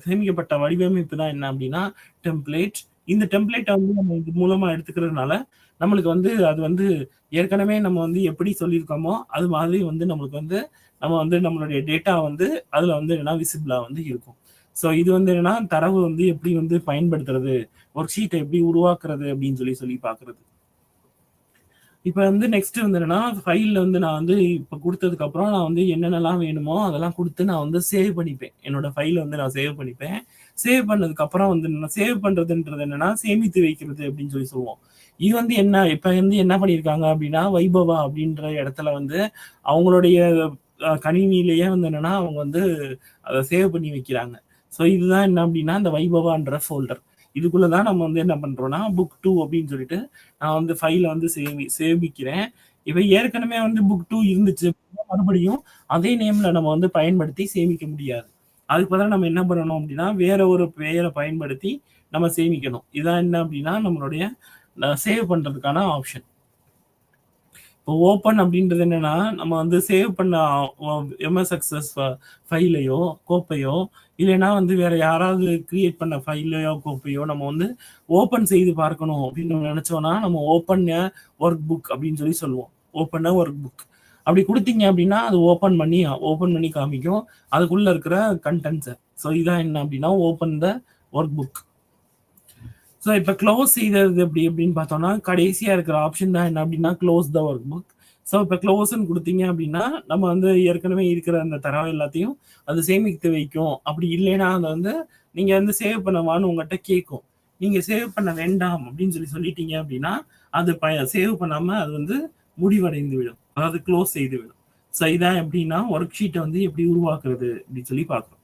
சேமிக்கப்பட்ட வடிவமைப்பு தான் என்ன அப்படின்னா, டெம்ப்ளேட். இந்த டெம்ப்ளேட்ட வந்து நம்ம இது மூலமா எடுத்துக்கிறதுனால, நம்மளுக்கு வந்து அது வந்து ஏற்கனவே நம்ம வந்து எப்படி சொல்லியிருக்கோமோ, அது மாதிரி வந்து நம்மளுக்கு வந்து நம்ம வந்து நம்மளுடைய டேட்டா வந்து அதில வந்து என்னன்னா விசிபிளா வந்து இருக்கும். ஸோ இது வந்து என்னன்னா, தரவு வந்து எப்படி வந்து பயன்படுத்துறது, ஒர்க் ஷீட்ட எப்படி உருவாக்குறது அப்படின்னு சொல்லி சொல்லி பார்க்குறது. இப்ப வந்து நெக்ஸ்ட் வந்து என்னன்னா, ஃபைல்ல வந்து நான் வந்து இப்ப குடுத்ததுக்கு அப்புறம் நான் வந்து என்னென்னலாம் வேணுமோ, அதெல்லாம் குடுத்து நான் வந்து சேவ் பண்ணிப்பேன். என்னோட ஃபைல வந்து நான் சேவ் பண்ணிப்பேன். சேவ் பண்ணதுக்கு அப்புறம் வந்து சேவ் பண்றதுன்றது என்னன்னா, சேமித்து வைக்கிறது அப்படின்னு சொல்லி சொல்லுவோம். இது வந்து என்ன இப்ப வந்து என்ன பண்ணியிருக்காங்க அப்படின்னா, வைபவா அப்படின்ற இடத்துல வந்து அவங்களுடைய கணினியிலேயே வந்து என்னன்னா, அவங்க வந்து அத சேவ் பண்ணி வைக்கிறாங்க. ஸோ இதுதான் என்ன அப்படின்னா, இந்த வைபவான்ற ஃபோல்டர். இதுக்குள்ள தான் நம்ம வந்து என்ன பண்றோம்னா, புக் 2 அப்படின்னு சொல்லிட்டு நான் வந்து ஃபைல வந்து சேமிக்கிறேன். இப்ப ஏற்கனவே வந்து புக் 2 இருந்துச்சு அப்படின்னா, மறுபடியும் அதே நேம்ல நம்ம வந்து பயன்படுத்தி சேமிக்க முடியாது. அதுக்கு பதிலா நம்ம என்ன பண்ணணும் அப்படின்னா, வேற ஒரு பெயர பயன்படுத்தி நம்ம சேமிக்கணும். இதான் என்ன அப்படின்னா, நம்மளுடைய சேவ் பண்றதுக்கான ஆப்ஷன். இப்போ ஓப்பன் அப்படின்றது என்னன்னா, நம்ம வந்து சேவ் பண்ண எம்எஸ் அக்சஸ் ஃபைலையோ, கோப்பையோ, இல்லைன்னா வந்து வேற யாராவது கிரியேட் பண்ண ஃபைலையோ, கோப்பையோ நம்ம வந்து ஓப்பன் செய்து பார்க்கணும் அப்படின்னு நம்ம நினைச்சோம்னா, நம்ம ஓப்பன் எ ஒர்க் புக் அப்படின்னு சொல்லி சொல்லுவோம். ஓப்பன் எ ஒர்க் புக். அப்படி கொடுத்தீங்க அப்படின்னா அது ஓப்பன் பண்ணி காமிக்கும் அதுக்குள்ள இருக்கிற கண்டென்ட்ஸை. ஸோ இதான் என்ன அப்படின்னா open the work book. So இப்போ க்ளோஸ் செய்தது அப்படின்னு பார்த்தோம்னா கடைசியா இருக்கிற ஆப்ஷன் தான் என்ன அப்படின்னா close the work book. So இப்போ க்ளோஸ்ன்னு கொடுத்தீங்க அப்படின்னா நம்ம வந்து ஏற்கனவே இருக்கிற அந்த தரவு எல்லாத்தையும் அது சேமித்து வைக்கும். அப்படி இல்லைன்னா அதை வந்து நீங்க வந்து சேவ் பண்ணவான்னு உங்கள்கிட்ட கேட்கும். நீங்க சேவ் பண்ண வேண்டாம் அப்படின்னு சொல்லிட்டீங்க அப்படின்னா அது சேவ் பண்ணாம அது வந்து முடிவடைந்து விடும், அதாவது க்ளோஸ் செய்து விடும். ஸோ இதான் எப்படின்னா ஒர்க் ஷீட்டை வந்து எப்படி உருவாக்குறது அப்படின்னு சொல்லி பார்க்குறோம்.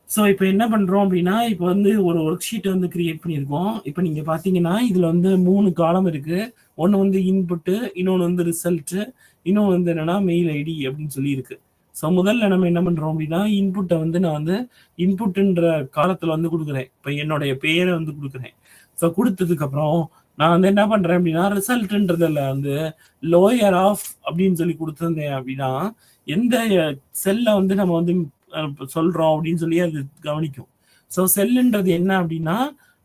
ஸோ இப்போ என்ன பண்றோம் அப்படின்னா இப்போ வந்து ஒரு ஒர்க் ஷீட்டை வந்து கிரியேட் பண்ணியிருக்கோம். இப்போ நீங்க பாத்தீங்கன்னா இதுல வந்து 3 காலம் இருக்கு. ஒன்று வந்து இன்புட்டு, இன்னொன்று வந்து ரிசல்ட், இன்னொன்று வந்து என்னன்னா மெயில் ஐடி அப்படின்னு சொல்லி இருக்கு. ஸோ முதல்ல நம்ம என்ன பண்றோம் அப்படின்னா இன்புட்டை வந்து நான் வந்து இன்புட்டுன்ற காலத்துல வந்து கொடுக்குறேன். இப்போ என்னுடைய பெயரை வந்து கொடுக்குறேன். ஸோ கொடுத்ததுக்கு அப்புறம் நான் வந்து என்ன பண்றேன் அப்படின்னா ரிசல்ட்ன்றதுல வந்து லோயர் ஆஃப் அப்படின்னு சொல்லி கொடுத்துருந்தேன் அப்படின்னா எந்த செல்ல வந்து நம்ம வந்து சொல்றோம் அப்படின்னு சொல்லி அது கவனிக்கும். ஸோ செல்லுன்றது என்ன அப்படின்னா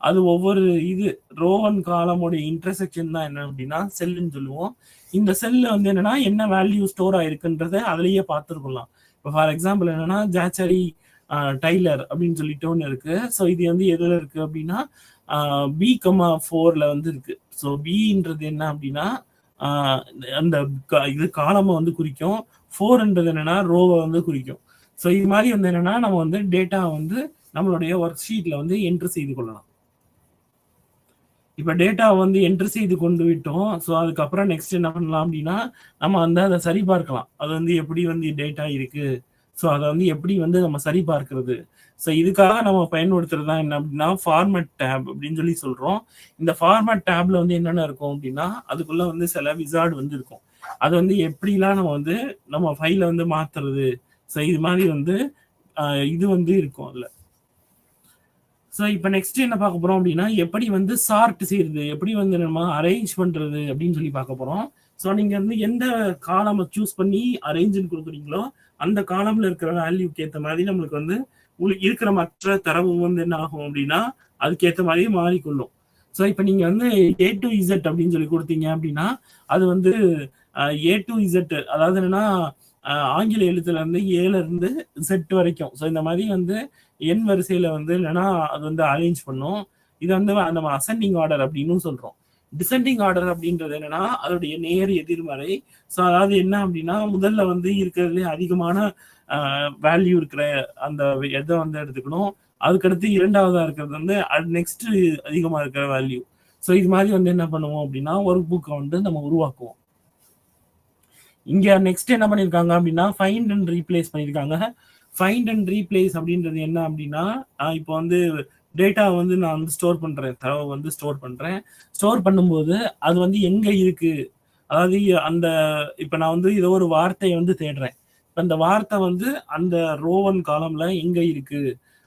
அது ஒவ்வொரு இது ரோவன் காலமுடைய இன்டர்செக்ஷன் தான் என்ன அப்படின்னா செல்லுன்னு சொல்லுவோம். இந்த செல்ல வந்து என்னன்னா என்ன வேல்யூ ஸ்டோர் ஆயிருக்குன்றத அதுலயே பார்த்துருக்கலாம். இப்போ ஃபார் எக்ஸாம்பிள் என்னன்னா ஜாச்சரி டைலர் அப்படின்னு சொல்லிட்டு ஒன்று இருக்கு. ஸோ இது வந்து எதுல இருக்கு அப்படின்னா B,4ல வந்து இருக்கு. ஸோ பின்றது என்ன அப்படின்னா அந்த இது காலமை வந்து குறிக்கும். 4ன்றது என்னன்னா ரோவை வந்து குறிக்கும். ஸோ இது மாதிரி வந்து என்னன்னா நம்ம வந்து டேட்டா வந்து நம்மளுடைய ஒர்க் ஷீட்ல வந்து என்ட்ரு செய்து கொள்ளலாம். இப்போ டேட்டா வந்து என்ட்ரு செய்து கொண்டு விட்டோம். ஸோ அதுக்கப்புறம் நெக்ஸ்ட் என்ன பண்ணலாம் அப்படின்னா நம்ம வந்து அதை சரி பார்க்கலாம். அது வந்து எப்படி வந்து டேட்டா இருக்கு, ஸோ அதை வந்து எப்படி வந்து நம்ம சரி பார்க்கிறது. ஸோ இதுக்காக நம்ம பயன்படுத்துறது தான் என்ன அப்படின்னா ஃபார்மேட் டேப் அப்படின்னு சொல்லி சொல்றோம். இந்த ஃபார்மேட் டேப்ல வந்து என்னென்ன இருக்கும் அப்படின்னா அதுக்குள்ள வந்து சில விசார்டு வந்து இருக்கும். அது வந்து எப்படிலாம் நம்ம வந்து நம்ம ஃபைலை வந்து மாத்துறது, ஸோ இது மாதிரி வந்து இது வந்து இருக்கும் அதில். ஸோ இப்போ நெக்ஸ்ட் என்ன பார்க்க போறோம் அப்படின்னா எப்படி வந்து சார்ட் செய்யறது, எப்படி வந்து நம்ம அரேஞ்ச் பண்றது அப்படின்னு சொல்லி பார்க்க போறோம். ஸோ நீங்க வந்து எந்த காலமை சூஸ் பண்ணி அரேஞ்சுன்னு கொடுக்குறீங்களோ அந்த காலம்ல இருக்கிற வேல்யூக்கு ஏற்ற மாதிரி நம்மளுக்கு வந்து இருக்கிற மற்ற தரவு வந்து என்ன ஆகும் அப்படின்னா அதுக்கேற்ற மாதிரி மாறிக்கொள்ளும். ஸோ இப்போ நீங்க வந்து A to Z அப்படின்னு சொல்லி கொடுத்தீங்க அப்படின்னா அது வந்து A to Z, அதாவது என்னன்னா ஆங்கில எழுத்துல இருந்து ஏல இருந்து செட் வரைக்கும். ஸோ இந்த மாதிரி வந்து எண் வரிசையில வந்து என்னன்னா அது வந்து அரேஞ்ச் பண்ணும். இது வந்து நம்ம அசெண்டிங் ஆர்டர் அப்படின்னு சொல்றோம். டிசெண்டிங் ஆர்டர் அப்படின்றது என்னன்னா அதோடைய நேர் எதிர்மறை. ஸோ அதாவது என்ன அப்படின்னா முதல்ல வந்து இருக்கிறதுலே அதிகமான வேல்யூ இருக்கிற அந்த எதை வந்து எடுத்துக்கணும். அதுக்கடுத்து இரண்டாவதா இருக்கிறது வந்து நெக்ஸ்ட் அதிகமா இருக்கிற வேல்யூ. ஸோ இது மாதிரி வந்து என்ன பண்ணுவோம் அப்படின்னா ஒர்க் புக்கை வந்து நம்ம உருவாக்குவோம். இங்க நெக்ஸ்ட் என்ன பண்ணிருக்காங்க அப்படின்னா ஃபைண்ட் அண்ட் ரீப்ளேஸ் பண்ணிருக்காங்க. ஃபைண்ட் அண்ட் ரீப்ளேஸ் அப்படின்றது என்ன அப்படின்னா இப்போ வந்து டேட்டா வந்து நான் வந்து ஸ்டோர் பண்றேன், தரவை வந்து ஸ்டோர் பண்றேன். ஸ்டோர் பண்ணும்போது அது வந்து எங்க இருக்கு, அதாவது அந்த இப்போ நான் வந்து ஏதோ ஒரு வார்த்தையை வந்து தேடுறேன். இப்போ அந்த வார்த்தை வந்து அந்த ரோவன் காலம்ல எங்க இருக்கு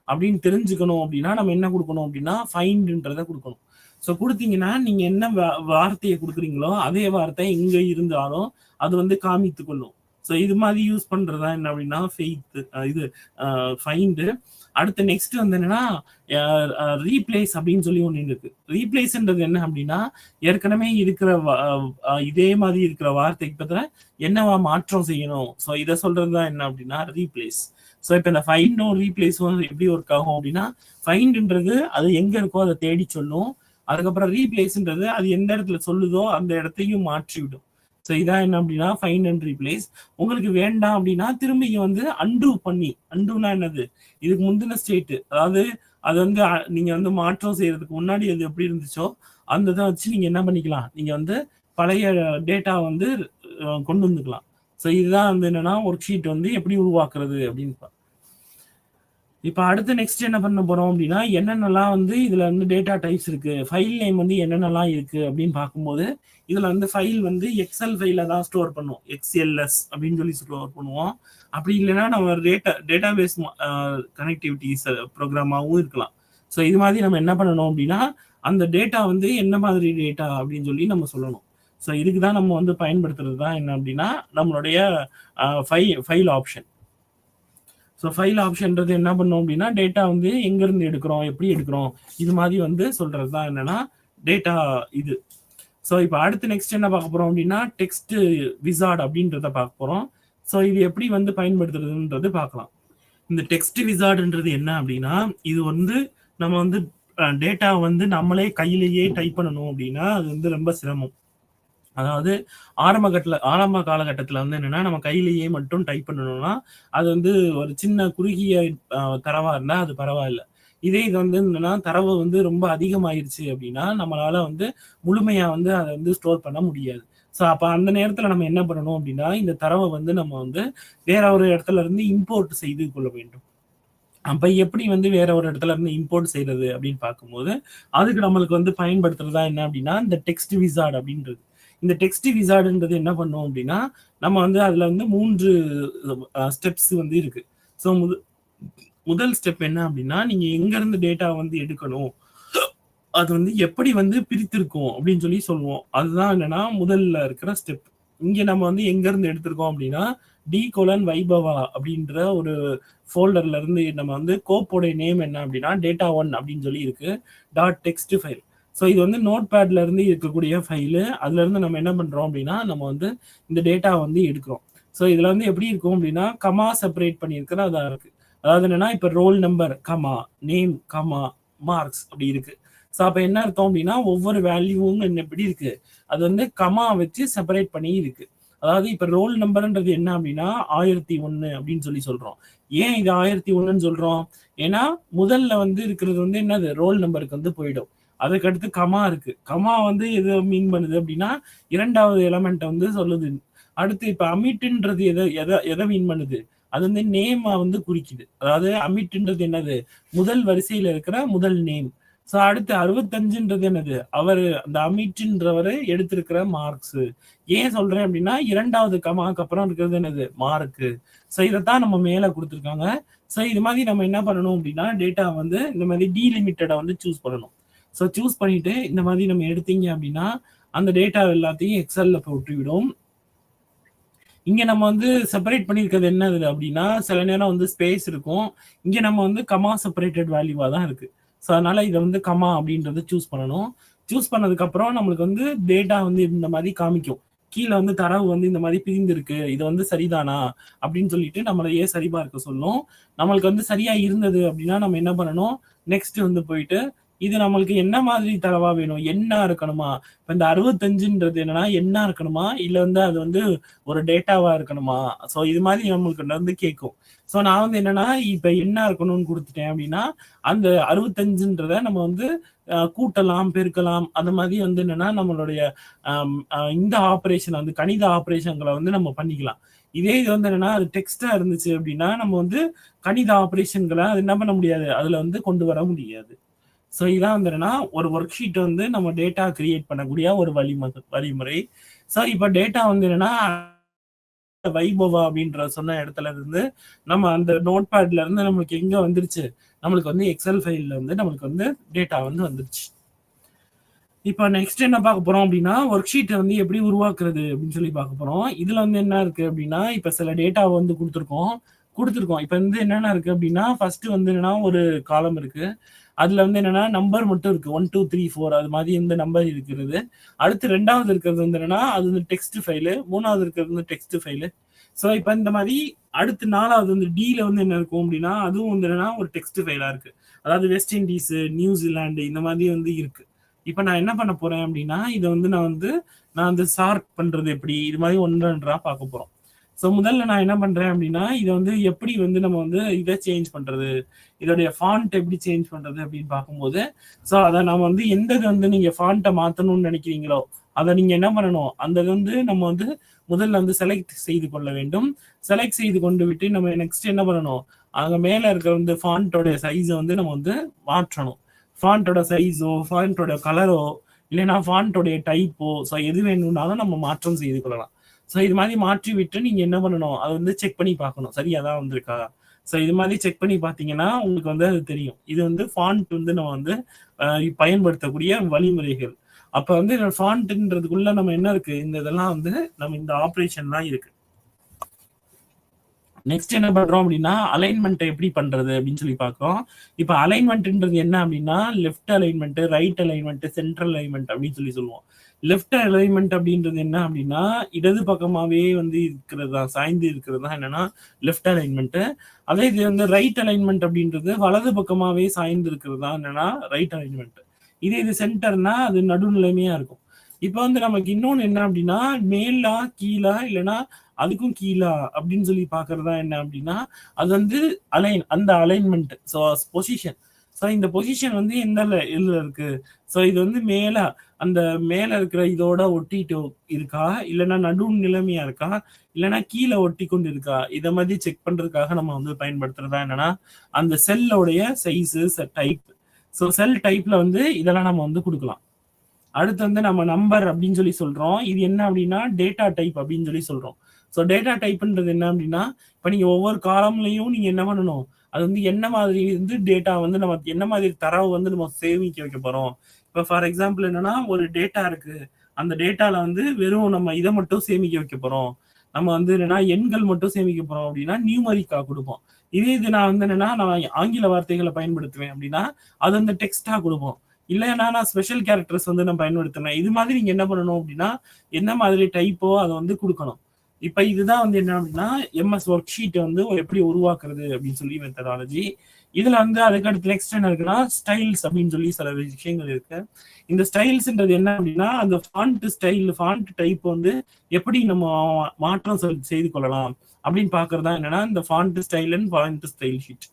அப்படின்னு தெரிஞ்சுக்கணும் அப்படின்னா நம்ம என்ன கொடுக்கணும் அப்படின்னா ஃபைண்ட்ன்றதை கொடுக்கணும். ஸோ கொடுத்தீங்கன்னா நீங்க என்ன வார்த்தையை கொடுக்குறீங்களோ அதே வார்த்தை எங்க இருந்தாலும் அது வந்து காமித்து கொள்ளும். ஸோ இது மாதிரி யூஸ் பண்றதா என்ன அப்படின்னா இது ஃபைண்டு. அடுத்து நெக்ஸ்ட் வந்து என்னன்னா ரீப்ளேஸ் அப்படின்னு சொல்லி ஒன்று இருக்கு. ரீப்ளேஸ்ன்றது என்ன அப்படின்னா ஏற்கனவே இருக்கிற இதே மாதிரி இருக்கிற வார்த்தைக்கு பத்திர என்னவா மாற்றம் செய்யணும். ஸோ இதை சொல்றதுதான் என்ன அப்படின்னா ரீப்ளேஸ். ஸோ இப்போ இந்த ஃபைண்டும் ரீப்ளேஸும் எப்படி ஒர்க் ஆகும் அப்படின்னா ஃபைண்டுன்றது அது எங்க இருக்கோ அதை தேடி சொல்லும். அதுக்கப்புறம் ரீப்ளேஸ்ன்றது அது எந்த இடத்துல சொல்லுதோ அந்த இடத்தையும் மாற்றி விடும். ஸோ இதான் என்ன அப்படின்னா ஃபைண்ட் அண்ட் ரீப்ளேஸ். உங்களுக்கு வேண்டாம் அப்படின்னா திரும்பி வந்து அண்டுனா என்னது, இதுக்கு முந்தின ஸ்டேட்டு, அதாவது அது வந்து நீங்க வந்து மாற்றம் செய்யறதுக்கு முன்னாடி அது எப்படி இருந்துச்சோ அந்த இதை வச்சு நீங்க என்ன பண்ணிக்கலாம், நீங்க வந்து பழைய டேட்டா வந்து கொண்டு வந்துக்கலாம். ஸோ இதுதான் வந்து என்னன்னா ஒர்க் ஷீட் வந்து எப்படி உருவாக்குறது அப்படின்னு. இப்போ அடுத்து நெக்ஸ்ட் என்ன பண்ண போறோம் அப்படின்னா என்னென்னலாம் வந்து இதுல வந்து டேட்டா டைப்ஸ் இருக்கு, ஃபைல் நேம் வந்து என்னென்னலாம் இருக்கு அப்படின்னு பார்க்கும்போது இதுல வந்து ஃபைல் வந்து எக்ஸல் ஃபைல தான் ஸ்டோர் பண்ணுவோம், XLS அப்படின்னு சொல்லி ஸ்டோர் பண்ணுவோம். அப்படி இல்லைன்னா நம்ம டேட்டா பேஸ் கனெக்டிவிட்டிஸ் ப்ரோக்ராமாவும் இருக்கலாம். ஸோ இது மாதிரி நம்ம என்ன பண்ணணும் அப்படின்னா அந்த டேட்டா வந்து என்ன மாதிரி டேட்டா அப்படின்னு சொல்லி நம்ம சொல்லணும். ஸோ இதுக்கு தான் நம்ம வந்து பயன்படுத்துறது தான் என்ன அப்படின்னா நம்மளுடைய ஃபைல் ஆப்ஷன். ஸோ ஃபைல் ஆப்ஷன்றது என்ன பண்ணோம் அப்படின்னா டேட்டா வந்து எங்கேருந்து எடுக்கிறோம், எப்படி எடுக்கிறோம், இது மாதிரி வந்து சொல்றது தான் என்னன்னா டேட்டா இது. ஸோ இப்போ அடுத்து நெக்ஸ்ட் என்ன பார்க்க போறோம் அப்படின்னா டெக்ஸ்ட் விசார்ட் அப்படின்றத பார்க்க போறோம். ஸோ இது எப்படி வந்து பயன்படுத்துறதுன்றது பார்க்கலாம். இந்த டெக்ஸ்ட் விசார்டுன்றது என்ன அப்படின்னா, இது வந்து நம்ம வந்து டேட்டா வந்து நம்மளே கையிலேயே டைப் பண்ணணும் அப்படின்னா அது வந்து ரொம்ப சிரமம். அதாவது ஆரம்ப காலகட்டத்தில் வந்து என்னன்னா நம்ம கையிலேயே மட்டும் டைப் பண்ணணும்னா அது வந்து ஒரு சின்ன குறுகிய தரவா இருந்தா அது பரவாயில்ல. இதே இது வந்து என்னன்னா தரவு வந்து ரொம்ப அதிகமாயிருச்சு அப்படின்னா நம்மளால வந்து முழுமையா வந்து அதை வந்து ஸ்டோர் பண்ண முடியாது. ஸோ அப்போ அந்த நேரத்தில் நம்ம என்ன பண்ணணும் அப்படின்னா இந்த தரவை வந்து நம்ம வந்து வேற ஒரு இடத்துல இருந்து இம்போர்ட் செய்து கொள்ள வேண்டும். அப்ப எப்படி வந்து வேற ஒரு இடத்துல இருந்து இம்போர்ட் செய்யறது அப்படின்னு பார்க்கும்போது அதுக்கு நம்மளுக்கு வந்து பயன்படுத்துறதா என்ன அப்படின்னா இந்த டெக்ஸ்ட் விசார்ட் அப்படின்றது. இந்த டெக்ஸ்ட் விசார்டுன்றது என்ன பண்ணும் அப்படின்னா நம்ம வந்து அதுல வந்து 3 ஸ்டெப்ஸ் வந்து இருக்கு. ஸோ முதல் ஸ்டெப் என்ன அப்படின்னா நீங்க எங்க இருந்து டேட்டா வந்து எடுக்கணும், அது வந்து எப்படி வந்து பிரித்திருக்கும் அப்படின்னு சொல்லி சொல்லுவோம். அதுதான் என்னன்னா முதல்ல இருக்கிற ஸ்டெப். இங்க நம்ம வந்து எங்க இருந்து எடுத்திருக்கோம் அப்படின்னா d:வைபவா அப்படின்ற ஒரு ஃபோல்டர்ல இருந்து நம்ம வந்து கோப்போட நேம் என்ன அப்படின்னா data1 அப்படின்னு சொல்லி இருக்கு .text ஃபைல். ஸோ இது வந்து நோட் பேட்ல இருந்து இருக்கக்கூடிய ஃபைலு. அதுல இருந்து நம்ம என்ன பண்றோம் அப்படின்னா நம்ம வந்து இந்த டேட்டா வந்து எடுக்கிறோம். ஸோ இதுல வந்து எப்படி இருக்கும் அப்படின்னா கமா செப்பரேட் பண்ணியிருக்கிறதா இருக்கு. அதாவது என்னன்னா இப்ப roll number comma name comma marks அப்படி இருக்கு. ஸோ அப்ப என்ன அர்த்தம் அப்படின்னா ஒவ்வொரு வேல்யூவும் என்ன எப்படி இருக்கு அது வந்து கமா வச்சு செப்பரேட் பண்ணி இருக்கு. அதாவது இப்ப ரோல் நம்பர்ன்றது என்ன அப்படின்னா 1001 அப்படின்னு சொல்லி சொல்றோம். ஏன் இது 1001ன்னு சொல்றோம்? ஏன்னா முதல்ல வந்து இருக்கிறது வந்து என்னது ரோல் நம்பருக்கு வந்து போயிடும். அதுக்கடுத்து கமா இருக்கு. கமா வந்து எது மீன் பண்ணுது அப்படின்னா இரண்டாவது எலமெண்ட் வந்து சொல்லுது. அடுத்து இப்ப அமிட்ன்றது எதை மீன் பண்ணுது? அது வந்து நேம் வந்து குறிக்குது. அதாவது அமிட்ன்றது என்னது முதல் வரிசையில இருக்கிற முதல் நேம். ஸோ அடுத்து 65ன்றது என்னது அவர் அந்த அமிட்ன்றவரு எடுத்திருக்கிற மார்க்ஸ். ஏன் சொல்றேன் அப்படின்னா இரண்டாவது கமாக்கு அப்புறம் இருக்கிறது என்னது மார்க்கு. ஸோ இதைத்தான் நம்ம மேல கொடுத்துருக்காங்க. ஸோ இது மாதிரி நம்ம என்ன பண்ணணும் அப்படின்னா டேட்டா வந்து இந்த மாதிரி டீலிமிட்டடை வந்து சூஸ் பண்ணணும். ஸோ சூஸ் பண்ணிட்டு இந்த மாதிரி நம்ம எடுத்தீங்க அப்படின்னா அந்த டேட்டா எல்லாத்தையும் எக்ஸல்ல போட்டு விடும். இங்க நம்ம வந்து செப்பரேட் பண்ணியிருக்கிறது என்னது அப்படின்னா சில நேரம் வந்து ஸ்பேஸ் இருக்கும். இங்க நம்ம வந்து கமா செப்பரேட்டட் வேல்யூவா தான் இருக்கு. ஸோ அதனால இதை வந்து கமா அப்படின்றத சூஸ் பண்ணணும். சூஸ் பண்ணதுக்கு அப்புறம் நம்மளுக்கு வந்து டேட்டா வந்து இந்த மாதிரி காமிக்கும். கீழே வந்து தரவு வந்து இந்த மாதிரி பிரிந்திருக்கு, இது வந்து சரிதானா அப்படின்னு சொல்லிட்டு நம்மளையே சரிபார்க்க சொல்லும். நம்மளுக்கு வந்து சரியா இருந்தது அப்படின்னா நம்ம என்ன பண்ணணும், நெக்ஸ்ட் வந்து போயிட்டு இது நம்மளுக்கு என்ன மாதிரி தரவா வேணும், என்ன இருக்கணுமா, இப்போ இந்த 65ன்றது என்னன்னா என்ன இருக்கணுமா இல்லை வந்து அது வந்து ஒரு டேட்டாவா இருக்கணுமா. ஸோ இது மாதிரி நம்மளுக்கு வந்து கேட்கும். ஸோ நான் வந்து என்னன்னா இப்போ என்ன இருக்கணும்னு கொடுத்துட்டேன் அப்படின்னா அந்த 65ன்றத நம்ம வந்து கூட்டலாம் பெருக்கலாம் அந்த மாதிரி வந்து என்னன்னா நம்மளுடைய இந்த ஆப்ரேஷன் வந்து கணித ஆப்ரேஷன்களை வந்து நம்ம பண்ணிக்கலாம். இதே இது வந்து என்னன்னா அது டெக்ஸ்டா இருந்துச்சு அப்படின்னா நம்ம வந்து கணித ஆப்ரேஷன்களை அது என்ன பண்ண முடியாது, அதுல வந்து கொண்டு வர முடியாது. ஸோ இதான் வந்து என்னன்னா ஒரு ஒர்க் ஷீட் வந்து நம்ம டேட்டா கிரியேட் பண்ணக்கூடிய ஒரு வழிமுறை. ஸோ இப்போ டேட்டா வந்து என்னன்னா வைபவா அப்படின்ற சொன்ன இடத்துல இருந்து நம்ம அந்த நோட் பேட்ல இருந்து நம்மளுக்கு எங்க வந்துருச்சு, நம்மளுக்கு வந்து எக்ஸல் ஃபைல்ல வந்து நம்மளுக்கு வந்து டேட்டா வந்து வந்துருச்சு. இப்போ நெக்ஸ்ட் என்ன பார்க்க போறோம் அப்படின்னா ஒர்க் ஷீட்டை வந்து எப்படி உருவாக்குறது அப்படின்னு சொல்லி பார்க்க போறோம். இதுல வந்து என்ன இருக்கு அப்படின்னா இப்ப சில டேட்டா வந்து கொடுத்துருக்கோம். இப்ப வந்து என்னென்ன இருக்கு அப்படின்னா ஃபர்ஸ்ட் வந்து என்னன்னா ஒரு காலம் இருக்கு. அதுல வந்து என்னன்னா நம்பர் மட்டும் இருக்கு 1 2 3 4 அது மாதிரி இந்த நம்பர் இருக்கிறது. அடுத்து ரெண்டாவது இருக்கிறது வந்து என்னன்னா அது வந்து டெக்ஸ்ட் ஃபைலு. மூணாவது இருக்கிறது வந்து டெக்ஸ்ட் ஃபைலு. ஸோ இப்போ இந்த மாதிரி அடுத்து நாலாவது வந்து டில வந்து என்ன இருக்கும் அப்படின்னா அதுவும் வந்து என்னன்னா ஒரு டெக்ஸ்ட் ஃபைலா இருக்கு. அதாவது வெஸ்ட் இண்டீஸ், நியூசிலாந்து இந்த மாதிரி வந்து இருக்கு. இப்போ நான் என்ன பண்ண போறேன் அப்படின்னா இதை வந்து நான் வந்து சார்ட் பண்றது எப்படி இது மாதிரி ஒன்றா பார்க்க போறோம். ஸோ முதல்ல நான் என்ன பண்றேன் அப்படின்னா இதை வந்து எப்படி வந்து நம்ம வந்து இதை சேஞ்ச் பண்றது, இதோடைய ஃபாண்ட் எப்படி சேஞ்ச் பண்றது அப்படின்னு பார்க்கும்போது ஸோ அதை நம்ம வந்து எந்த வந்து நீங்க ஃபாண்ட்டை மாற்றணும்னு நினைக்கிறீங்களோ அதை நீங்க என்ன பண்ணணும், அந்த வந்து நம்ம வந்து முதல்ல வந்து செலக்ட் செய்து கொள்ள வேண்டும். செலக்ட் செய்து கொண்டு விட்டு நம்ம நெக்ஸ்ட் என்ன பண்ணணும், அங்க மேல இருக்கிற வந்து ஃபாண்ட்டோட சைஸை வந்து நம்ம வந்து மாற்றணும். ஃபாண்ட்டோட சைஸோ ஃபாண்ட்டோட கலரோ இல்லைன்னா ஃபாண்ட்டோடைய டைப்போ ஸோ எது வேணும்னாலும் நம்ம மாற்றம் செய்து கொள்ளலாம். ஸோ இது மாதிரி மாற்றி விட்டு நீங்க என்ன பண்ணணும், அதை வந்து செக் பண்ணி பார்க்கணும் சரியா தான் வந்திருக்கா. ஸோ இது மாதிரி செக் பண்ணி பார்த்தீங்கன்னா உங்களுக்கு வந்து அது தெரியும். இது வந்து ஃபாண்ட் வந்து நம்ம வந்து பயன்படுத்தக்கூடிய வழிமுறைகள். அப்ப வந்து ஃபாண்ட்ன்றதுக்குள்ள நம்ம என்ன இருக்கு, இந்த இதெல்லாம் வந்து நம்ம இந்த ஆப்ரேஷன் தான் இருக்கு. நெக்ஸ்ட் என்ன பண்றோம் அப்படின்னா அலைன்மெண்ட் எப்படி பண்றது அப்படின்னு சொல்லி பார்க்கிறோம். இப்போ அலைன்மெண்ட்ன்றது என்ன அப்படின்னா left alignment, right alignment, central alignment அப்படின்னு சொல்லி சொல்லுவோம். லெஃப்ட் அலைன்மெண்ட் அப்படின்றது என்ன அப்படின்னா இடது பக்கமாவே வந்து இருக்கிறது தான், சாய்ந்து இருக்கிறது தான் என்னன்னா லெஃப்ட் அலைன்மெண்ட். அதே இது வந்து ரைட் அலைன்மெண்ட் அப்படின்றது வலது பக்கமாவே சாய்ந்து இருக்கிறது தான் என்னன்னா ரைட் அலைன்மெண்ட். இதே இது சென்டர்னா அது நடுநிலைமையா இருக்கும். இப்போ வந்து நமக்கு இன்னொன்னு என்ன அப்படின்னா மேலா கீழா இல்லைன்னா அதுக்கும் கீழா அப்படின்னு சொல்லி பாக்குறதா என்ன அப்படின்னா அது வந்து அந்த அலைன்மெண்ட். So position. ஸோ இந்த பொசிஷன் வந்து எந்த இதுல இருக்கு? ஸோ இது வந்து அந்த மேல இருக்கிற இதோட ஒட்டிட்டு இருக்கா, இல்லைன்னா நடு நிலைமையா இருக்கா, இல்லைன்னா கீழே ஒட்டி கொண்டு இருக்கா, இதை மாதிரி செக் பண்றதுக்காக நம்ம வந்து பயன்படுத்துறதா என்னன்னா அந்த செல்லோடைய சைஸு டைப். ஸோ செல் டைப்ல வந்து இதெல்லாம் நம்ம வந்து கொடுக்கலாம். அடுத்து வந்து நம்ம நம்பர் அப்படின்னு சொல்லி சொல்றோம். இது என்ன அப்படின்னா டேட்டா டைப் அப்படின்னு சொல்லி சொல்றோம். ஸோ டேட்டா டைப்ன்றது என்ன அப்படின்னா இப்போ நீங்க ஒவ்வொரு காலம்லையும் நீங்க என்ன பண்ணணும், அது வந்து என்ன மாதிரி வந்து டேட்டா வந்து நம்ம என்ன மாதிரி தரவு வந்து நம்ம சேமிக்க வைக்க போறோம். இப்போ ஃபார் எக்ஸாம்பிள் என்னன்னா ஒரு டேட்டா இருக்கு, அந்த டேட்டால வந்து வெறும் நம்ம இதை மட்டும் சேமிக்க வைக்க போறோம், நம்ம வந்து என்னன்னா எண்கள் மட்டும் சேமிக்க போறோம் அப்படின்னா நியூமரிக்கா கொடுப்போம். இதே இது நான் வந்து என்னன்னா நான் ஆங்கில வார்த்தைகளை பயன்படுத்துவேன் அப்படின்னா அது வந்து டெக்ஸ்டா கொடுப்போம். இல்லைன்னா நான் ஸ்பெஷல் கேரக்டர்ஸ் வந்து நான் பயன்படுத்தினேன். இது மாதிரி நீங்க என்ன பண்ணணும் அப்படின்னா என்ன மாதிரி டைப்போ அதை வந்து கொடுக்கணும். இப்ப இதுதான் வந்து என்ன அப்படின்னா எம்எஸ் ஒர்க் ஷீட் வந்து எப்படி உருவாக்குறது அப்படின்னு சொல்லி மெத்தடாலஜி. இதுல வந்து அதுக்கு அடுத்து நெக்ஸ்ட் என்ன இருக்குன்னா ஸ்டைல்ஸ் அப்படின்னு சொல்லி சில விஷயங்கள் இருக்கு. இந்த ஸ்டைல்ஸ்ன்றது என்ன அப்படின்னா அந்த ஃபாண்ட் ஸ்டைல் ஃபாண்ட் டைப் வந்து எப்படி நம்ம மாற்றம் செய்து கொள்ளலாம் அப்படின்னு பாக்குறதா என்னன்னா இந்த font style and font style sheet.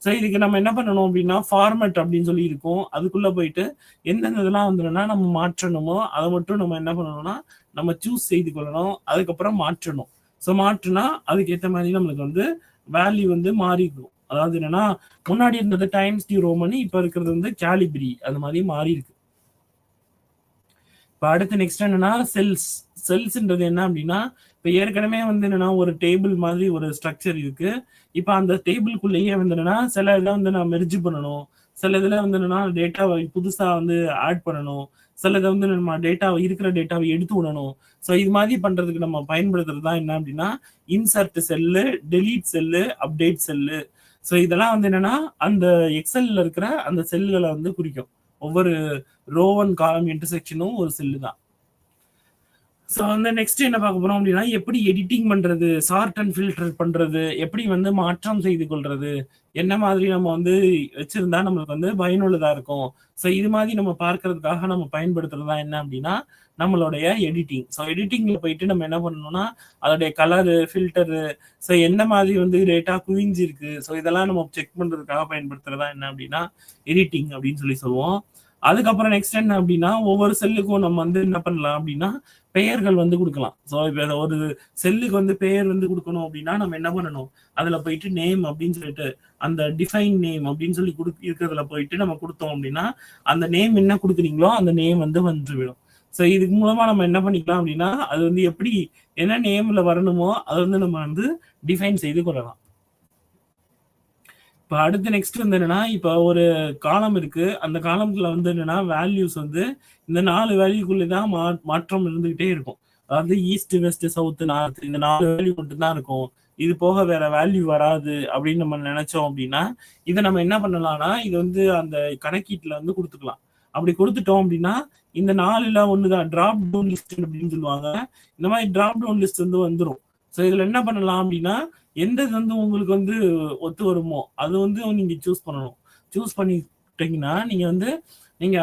So இதுக்கு நம்ம என்ன பண்ணணும் அப்படின்னா ஃபார்மேட் அப்படின்னு சொல்லி இருக்கும். அதுக்குள்ள போயிட்டு எந்தெந்த இதெல்லாம் வந்துடும்னா நம்ம மாற்றணுமோ அதை மட்டும் நம்ம என்ன பண்ணணும்னா நம்ம சூஸ் செய்து கொள்ளணும். அதுக்கப்புறம் மாற்றணும். ஸோ மாற்றினா அதுக்கேற்ற மாதிரி நம்மளுக்கு வந்து வேல்யூ வந்து மாறிக்கும். அதாவது என்னன்னா முன்னாடி இருந்தது டைம்ஸ் நியூ ரோமன், இப்ப இருக்கிறது வந்து கேலிபிரி, அந்த மாதிரி மாறி இருக்கு. இப்போ அடுத்து நெக்ஸ்ட் என்னன்னா செல்ஸ்ன்றது என்ன அப்படின்னா இப்போ ஏற்கனவே வந்து என்னன்னா ஒரு டேபிள் மாதிரி ஒரு ஸ்ட்ரக்சர் இருக்கு. இப்போ அந்த டேபிள்குள்ளேயே வந்து என்னன்னா சில இதில் வந்து நான் மெர்ஜ் பண்ணணும், சில இதில் வந்து என்னன்னா டேட்டாவை புதுசா வந்து ஆட் பண்ணணும், சில இதை வந்து நம்ம இருக்கிற டேட்டாவை எடுத்து விடணும். ஸோ இது மாதிரி பண்றதுக்கு நம்ம பயன்படுத்துறது தான் என்ன அப்படின்னா insert cell, delete cell, update cell. So இதெல்லாம் வந்து என்னன்னா அந்த எக்ஸல்ல இருக்கிற அந்த செல்லுகளை வந்து குறிக்கும். ஒவ்வொரு ரோ அண்ட் காலம் இன்டர்செக்ஷனும் ஒரு செல்லு தான். ஸோ வந்து நெக்ஸ்ட் என்ன பார்க்க போறோம் அப்படின்னா எப்படி எடிட்டிங் பண்றது, சார்ட் அண்ட் ஃபில்டர் பண்றது, எப்படி வந்து மாற்றம் செய்து கொள்றது, என்ன மாதிரி நம்ம வந்து வச்சிருந்தா நம்மளுக்கு வந்து பயனுள்ளதா இருக்கும். ஸோ இது மாதிரி நம்ம பார்க்கறதுக்காக நம்ம பயன்படுத்துறதா என்ன அப்படின்னா நம்மளுடைய எடிட்டிங். ஸோ எடிட்டிங்ல போயிட்டு நம்ம என்ன பண்ணணும்னா அதோடைய கலரு, ஃபில்டரு, ஸோ என்ன மாதிரி வந்து டேட்டா குவிஞ்சிருக்கு, ஸோ இதெல்லாம் நம்ம செக் பண்றதுக்காக பயன்படுத்துறதா என்ன அப்படின்னா எடிட்டிங் அப்படின்னு சொல்லி சொல்லுவோம். அதுக்கப்புறம் நெக்ஸ்ட் என்ன அப்படின்னா ஒவ்வொரு செல்லுக்கும் நம்ம வந்து என்ன பண்ணலாம் அப்படின்னா பெயர்கள் வந்து கொடுக்கலாம். ஸோ இப்போ ஒரு செல்லுக்கு வந்து பெயர் வந்து கொடுக்கணும் அப்படின்னா நம்ம என்ன பண்ணணும், அதுல போயிட்டு நேம் அப்படின்னு சொல்லிட்டு அந்த டிஃபைன் நேம் அப்படின்னு சொல்லி இருக்கிறதுல போயிட்டு நம்ம கொடுத்தோம் அப்படின்னா அந்த நேம் என்ன கொடுக்குறீங்களோ அந்த நேம் வந்து வந்துவிடும். ஸோ இதுக்கு மூலமா நம்ம என்ன பண்ணிக்கலாம் அப்படின்னா அது வந்து எப்படி என்ன நேம்ல வரணுமோ அதை வந்து நம்ம வந்து டிஃபைன் செய்து கொள்ளலாம். இப்போ அடுத்து நெக்ஸ்ட் வந்து என்னன்னா இப்போ ஒரு காலம் இருக்கு, அந்த காலம்ல வந்து என்னன்னா வேல்யூஸ் வந்து இந்த 4 வேல்யூக்குள்ளே தான் மாற்றம் இருந்துகிட்டே இருக்கும். அதாவது ஈஸ்ட், வெஸ்ட், சவுத், நார்த், இந்த 4 வேல்யூ மட்டும் தான் இருக்கும். இது போக வேற வேல்யூ வராது அப்படின்னு நம்ம நினைச்சோம் அப்படின்னா இதை நம்ம என்ன பண்ணலாம்னா இது வந்து அந்த கணக்கீட்டுல வந்து கொடுத்துக்கலாம். அப்படி கொடுத்துட்டோம் அப்படின்னா இந்த 4ல ஒண்ணுதான் டிராப் டவுன் லிஸ்ட் அப்படின்னு சொல்லுவாங்க. இந்த மாதிரி டிராப் டவுன் லிஸ்ட் வந்து வந்துடும். ஸோ இதுல என்ன பண்ணலாம் அப்படின்னா எந்த வந்து உங்களுக்கு வந்து ஒத்து வருமோ அது வந்து நீங்க சூஸ் பண்ணணும். சூஸ் பண்ணிட்டீங்கன்னா நீங்க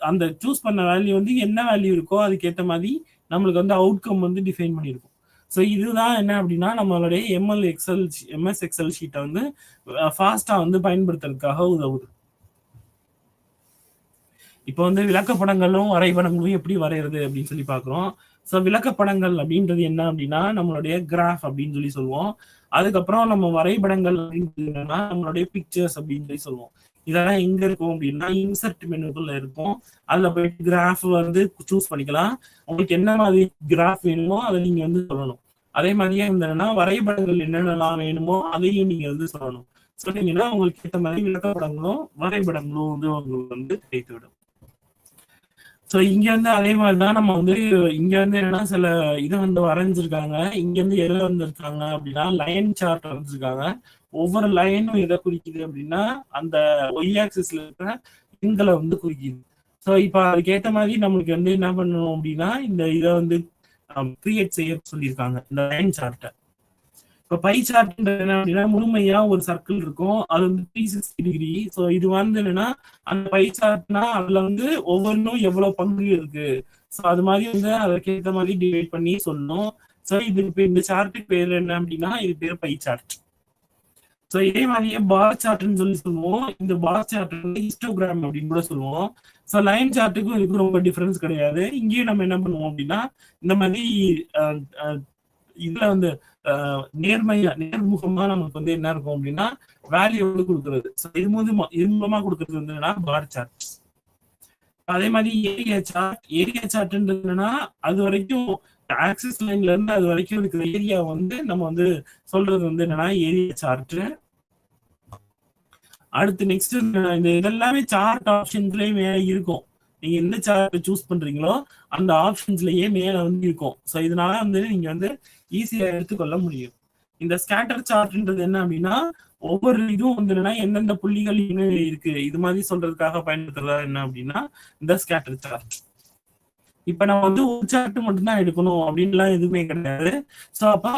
அந்த சூஸ் பண்ண வேல்யூ வந்து என்ன வேல்யூ இருக்கோ அதுக்கேற்ற மாதிரி நம்மளுக்கு வந்து அவுட்கம் வந்து டிஃபைன் பண்ணியிருக்கும். ஸோ இதுதான் என்ன அப்படின்னா நம்மளுடைய எம்எஸ் எக்ஸல் ஷீட்டை வந்து ஃபாஸ்டா வந்து பயன்படுத்துறதுக்காக உதவுது. இப்போ வந்து விளக்கப்படங்களும் வரைபடங்களும் எப்படி வரைகிறது அப்படின்னு சொல்லி பாக்குறோம். ஸோ விளக்கப்படங்கள் அப்படின்றது என்ன அப்படின்னா நம்மளுடைய கிராஃப் அப்படின்னு சொல்லி சொல்லுவோம். அதுக்கப்புறம் நம்ம வரைபடங்கள் அப்படின்னா நம்மளுடைய பிக்சர்ஸ் அப்படின்னு சொல்லி சொல்லுவோம். இதெல்லாம் எங்க இருக்கும் அப்படின்னா இன்சர்ட் மெனுக்குள்ள இருக்கும். அதுல போயிட்டு கிராஃப் வந்து சூஸ் பண்ணிக்கலாம். உங்களுக்கு என்ன மாதிரி கிராஃப் வேணுமோ அதை நீங்க வந்து சொல்லணும். அதே மாதிரியே இருந்ததுன்னா வரைபடங்கள் என்னென்னலாம் வேணுமோ அதையும் நீங்க வந்து சொல்லணும். சொன்னீங்கன்னா உங்களுக்கு ஏற்ற மாதிரி விளக்கப்படங்களும் வரைபடங்களும் வந்து உங்களுக்கு வந்து கிடைத்துவிடும். ஸோ இங்க வந்து அதே மாதிரிதான் நம்ம வந்து இங்க வந்து என்னன்னா சில இதை வந்து வரைஞ்சிருக்காங்க. இங்க வந்து எதுல வந்திருக்காங்க அப்படின்னா லைன் சார்ட் வரைஞ்சிருக்காங்க. ஒவ்வொரு லைனும் எதை குறிக்குது அப்படின்னா அந்த ஒய் ஆக்சிஸ்ல இருக்கிற எண்களை வந்து குறிக்குது. ஸோ இப்போ அதுக்கேற்ற மாதிரி நம்மளுக்கு வந்து என்ன பண்ணணும் அப்படின்னா இந்த இதை வந்து கிரியேட் செய்ய சொல்லியிருக்காங்க இந்த லைன் சார்ட்டை. இப்போ பை சார்ட்ன்றது என்ன அப்படின்னா முழுமையா ஒரு சர்க்கிள் இருக்கும், அது வந்து 360 டிகிரி. ஸோ இது வந்து என்னன்னா அந்த பை சார்ட்னா அதுல வந்து ஒவ்வொன்றும் எவ்வளவு பங்கு இருக்கு, ஸோ அது மாதிரி வந்து அதற்கேற்ற மாதிரி டிவைட் பண்ணி சொல்லணும். ஸோ இது இப்போ இந்த சார்ட்டுக்கு பேர் என்ன அப்படின்னா இது பேர் பை சார்ட். ஸோ இதே மாதிரியே பார் சார்ட்னு சொல்லி சொல்லுவோம். இந்த பார் சார்ட் வந்து ஹிஸ்டோகிராம் அப்படின்னு கூட சொல்லுவோம். ஸோ லைன் சார்ட்டுக்கும் இதுக்கும் ரொம்ப டிஃபரன்ஸ் கிடையாது. இங்கேயும் நம்ம என்ன பண்ணுவோம் அப்படின்னா இந்த மாதிரி இதுல வந்து நேர்முகமா நமக்கு வந்து என்ன இருக்கும் அப்படின்னா வேல்யூ வந்து கொடுக்கறது. ஸோ இது மூலமா கொடுக்கறது வந்து என்னன்னா பார் சார்ட். அதே மாதிரி ஏரியா சார்ட்ன்றது என்னன்னா அது வரைக்கும் ஆக்சிஸ் லைன்ல இருந்து அது வரைக்கும் இருக்கிற ஏரியா வந்து நம்ம வந்து சொல்றது வந்து என்னன்னா ஏரியா சார்ட். அடுத்து நெக்ஸ்ட் இந்த இதெல்லாமே சார்ட் ஆப்ஷன்ஸ்லயே மேல இருக்கும். நீங்க எந்த சார்ட் சூஸ் பண்றீங்களோ அந்த ஆப்ஷன்ஸ்லயே மேல வந்து இருக்கும். ஸோ இதனால வந்து நீங்க வந்து ஈஸியா எடுத்துக்கொள்ள முடியும். இந்த ஸ்கேட்டர் சார்ட்ன்றது என்ன அப்படின்னா ஒவ்வொரு இதுவும் வந்து என்னன்னா எந்தெந்த புள்ளிகள் இருக்கு இது மாதிரி சொல்றதுக்காக பயன்படுத்துறதா என்ன அப்படின்னா இந்த ஸ்கேட்டர் சார்ட். இப்ப நம்ம வந்து ஒரு சார்ட் மட்டும்தான் எடுக்கணும் அப்படின்லாம் எதுவுமே கிடையாது. ஸோ அப்ப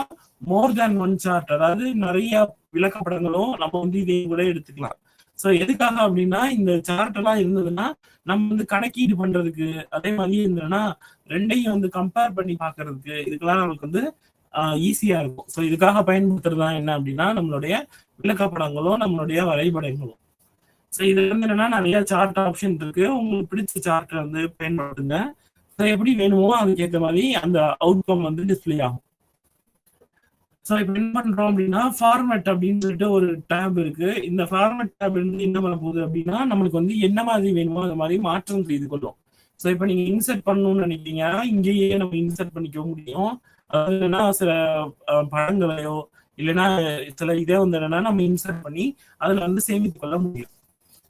மோர் தேன் ஒன் சார்ட், அதாவது நிறைய விளக்கப்படங்களும் நம்ம வந்து இதையும் கூட எடுத்துக்கலாம். ஸோ எதுக்காக அப்படின்னா இந்த சார்ட் எல்லாம் இருந்ததுன்னா நம்ம வந்து கணக்கீடு பண்றதுக்கு, அதே மாதிரி இருந்ததுன்னா ரெண்டையும் வந்து கம்பேர் பண்ணி பாக்குறதுக்கு இதுக்கெல்லாம் நமக்கு வந்து ஈஸியா இருக்கும். ஸோ இதுக்காக பயன்படுத்துறதா என்ன அப்படின்னா நம்மளுடைய விளக்கப்படங்களும் நம்மளுடைய வரைபடங்களும். ஸோ இது வந்து என்னன்னா நிறைய சார்ட் ஆப்ஷன் இருக்கு. உங்களுக்கு பிடிச்ச சார்ட்டை வந்து பயன்படுத்துங்க. ஸோ எப்படி வேணுமோ அதுக்கேற்ற மாதிரி அந்த அவுட்கம் வந்து டிஸ்பிளே ஆகும். ஸோ இப்போ என்ன பண்றோம் அப்படின்னா ஃபார்மேட் அப்படின்னு சொல்லிட்டு ஒரு டேப் இருக்கு. இந்த ஃபார்மேட் டேப் வந்து என்ன பண்ண போகுது அப்படின்னா நம்மளுக்கு வந்து என்ன மாதிரி வேணுமோ அந்த மாதிரி மாற்றம் செய்து கொள்ளும். ஸோ இப்போ நீங்க இன்சர்ட் பண்ணணும்னு நினைக்கிறீங்கன்னா இங்கேயே நம்ம இன்சர்ட் பண்ணிக்க முடியும். இல்லைன்னா சில படங்களையோ இல்லைன்னா சில இதே வந்து என்னன்னா நம்ம இன்சர்ட் பண்ணி அதுல வந்து சேமித்து கொள்ள முடியும்.